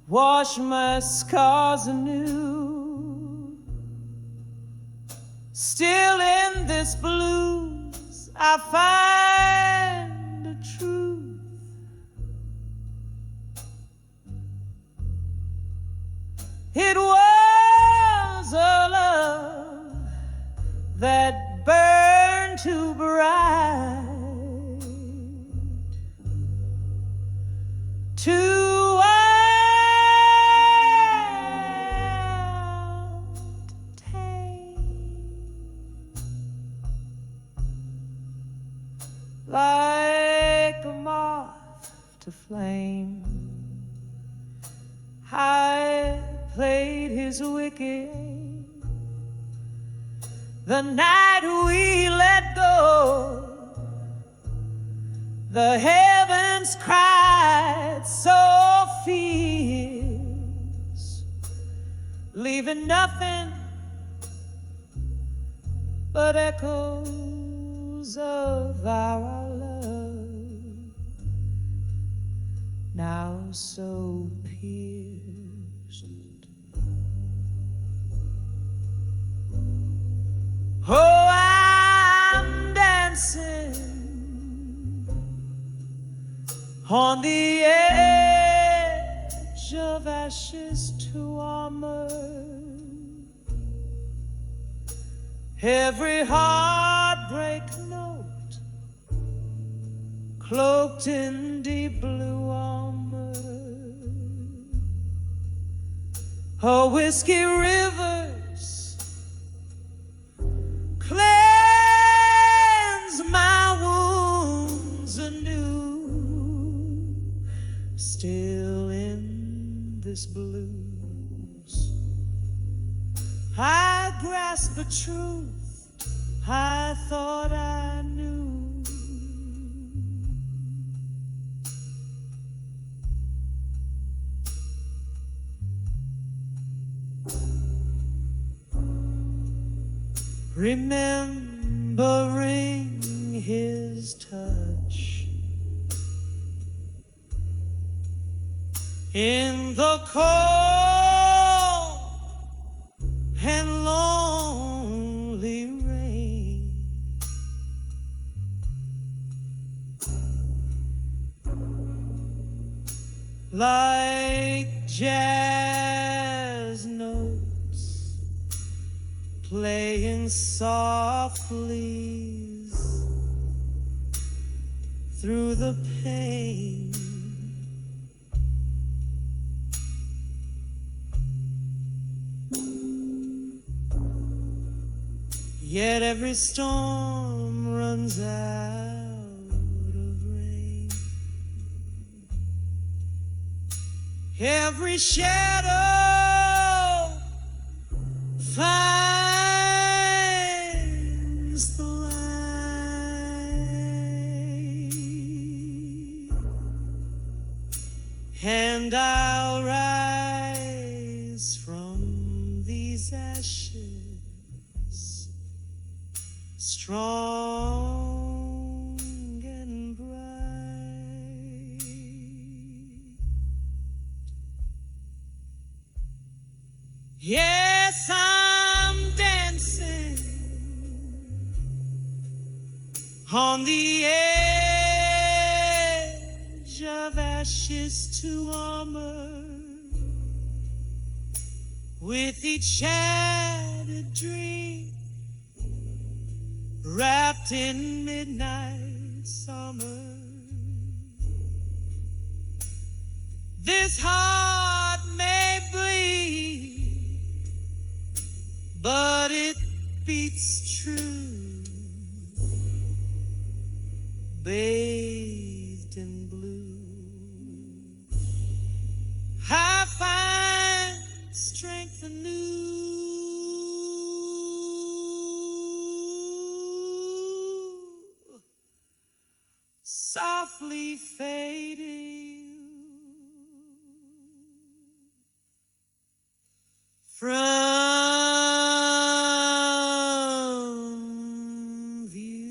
wash my scars anew. Still in this blues I find the truth. It was a love that burned too bright to like a moth to flame. I played his wicked the night we let go. The heavens cried so fierce leaving nothing but echoes of our love, now so pierced. Oh, I'm dancing on the edge of ashes to armor. Every heartbreak note cloaked in deep blue armor. Oh, whiskey rivers cleanse my wounds anew, still in this blues I grasp a truth I thought I knew. Remembering his touch in the cold and lonely rain, like jazz notes playing softly through the pain. Yet every storm runs out of rain. Every shadow finds the light, and I'll rise from these ashes strong and bright. Yes, I'm dancing on the edge of ashes to armor, with each shattered dream wrapped in midnight summer. This heart may bleed, but it beats true, bathed in blue. I find strength anew, softly fading from view.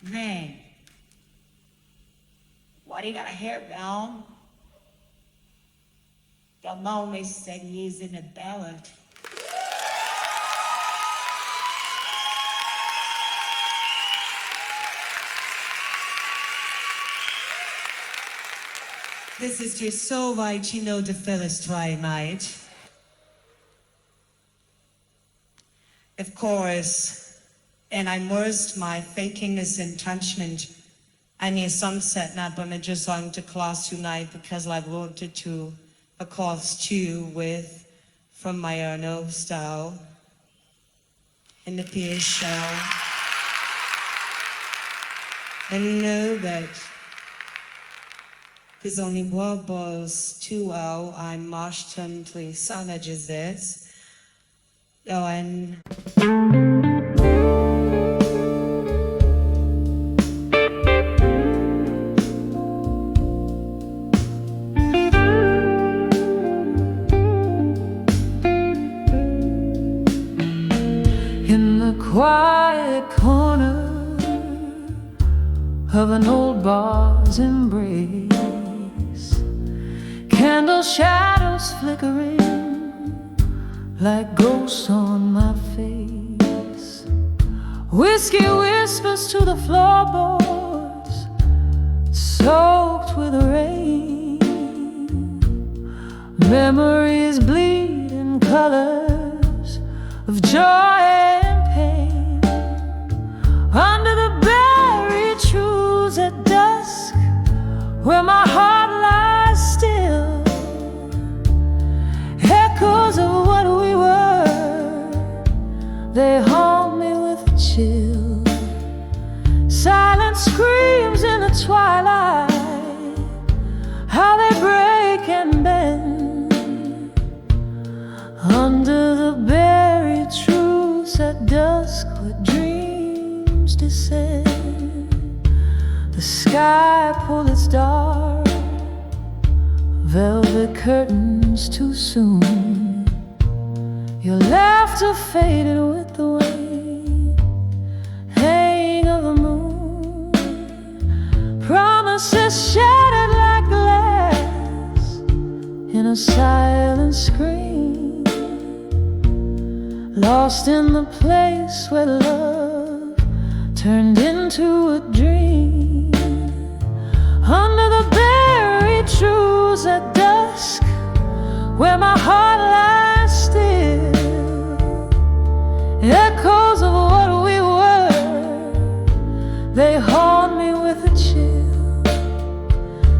Man, why do you got a hair down? Your mommy said he's in a ballad. This is to so weit you know the fellas try might. Of course, and I immersed my fakingness entrenchment and a sunset not but me just on to class tonight because I wanted to a class too with from my Arno style in the PA shell. And know that there's only wobbles too well. I'm Marshton to Sanages. Oh, and in the quiet corner of an old bar's embrace, candle shadows flickering like ghosts on my face. Whiskey whispers to the floorboards, soaked with rain. Memories bleed in colors of joy and pain. Under the buried truths at dusk, where my heart lies still, echoes of what we were, they haunt me with a chill. Silent screams in the twilight, how they break and bend. Under the buried truths at dusk, where dreams descend. The sky pulled its dark velvet curtains too soon. Your laughter faded with the way, hang of the moon. Promises shattered like glass in a silent scream, lost in the place where love turned into a dream. Under the buried truths at dusk, where my heart lies still, echoes of what we were, they haunt me with a chill.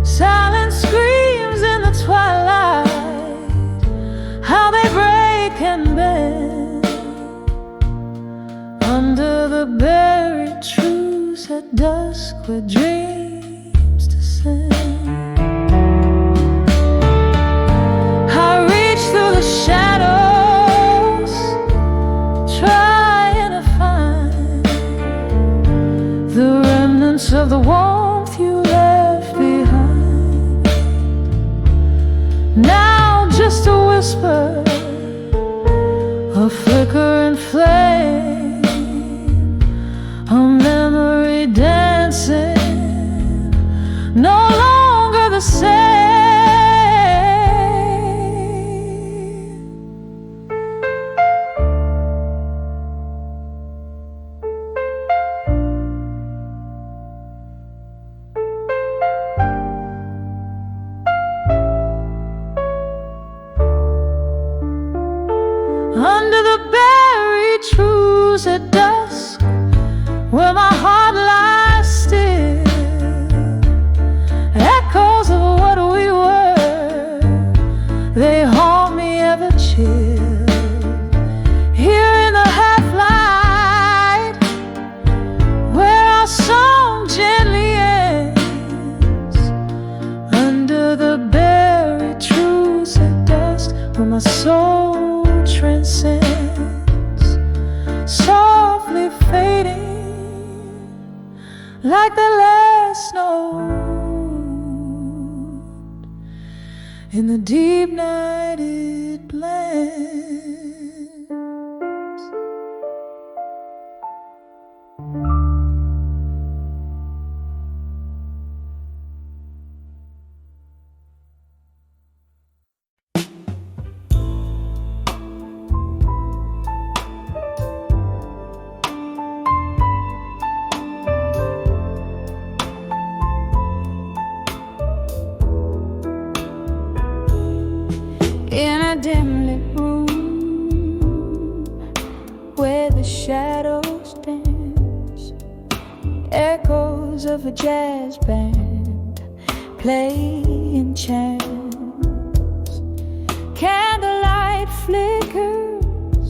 Silent screams in the twilight, how they break and bend. Under the buried truths at dusk, where dreams descend. I reach through the shadows, trying to find the remnants of the warmth you left behind. Now just a whisper, a flickering flame, a memory dancing, no longer the same. Under the buried truths at dusk, where my heart lies still, echoes of what we were, they haunt me ever chill. Here in the half-light, where our song gently ends. Under the buried truths at dusk, where my soul transcends, softly fading like the last note in the deep night it blends. In a dim lit room where the shadows dance, echoes of a jazz band playing chants. Candlelight light flickers,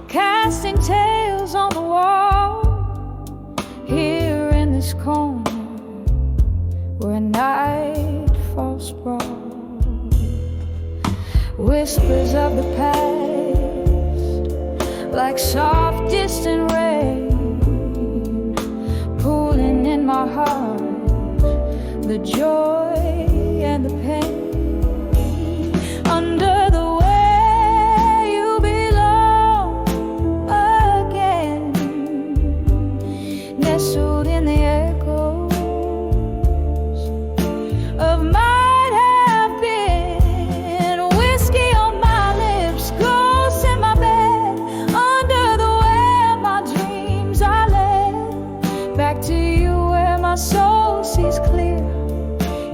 casting tales on the wall. Here in this corner where night falls sprawl, whispers of the past like soft distant rain, pulling in my heart the joy and the pain. Under the way you belong again, nestled in the echoes of might have been. Whiskey on my lips, ghosts in my bed. Under the way my dreams are led back to you where my soul sees clear.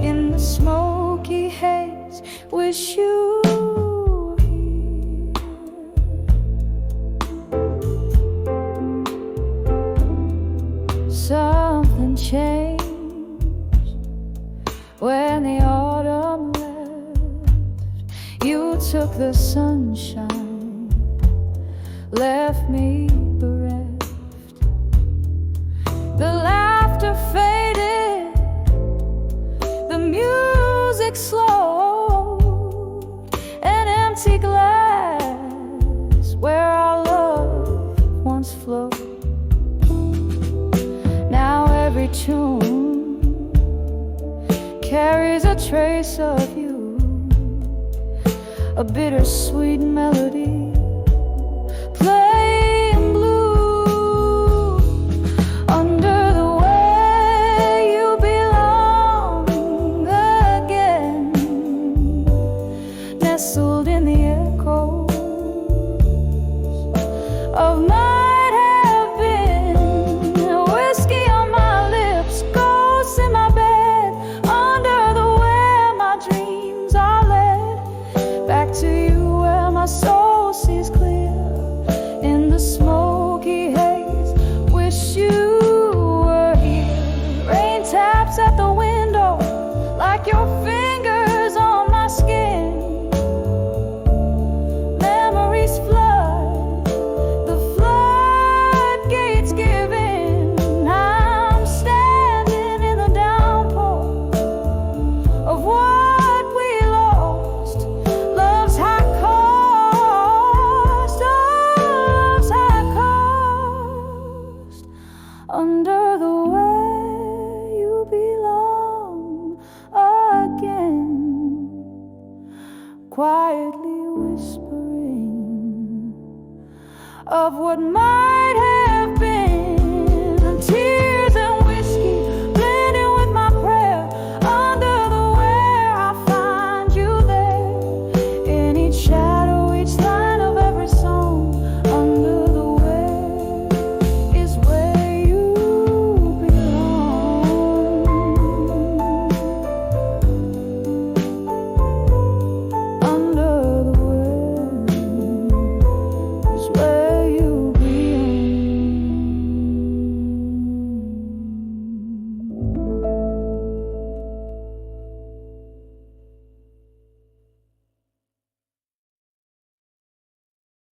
In the smoky haze, wish you were here. Something changed when the autumn left. You took the sunshine, left me bereft. The laughter faded, the music slowed, an empty glass where our love once flowed. Now every tune carries a trace of you, a bittersweet melody playing blue. Under the way you belong again, nestled in the echoes of might have been. Whiskey on my lips, ghosts in my bed. Under the way my dreams are led back to you where my soul sees clear. In the smoky haze, wish you were here. Rain taps at the window like your fingers on my skin. Memories flood, the floodgates give in. I'm standing in the downpour of what we lost. Love's high cost, oh, love's high cost. Under the way you belong again, quietly whispering of what might have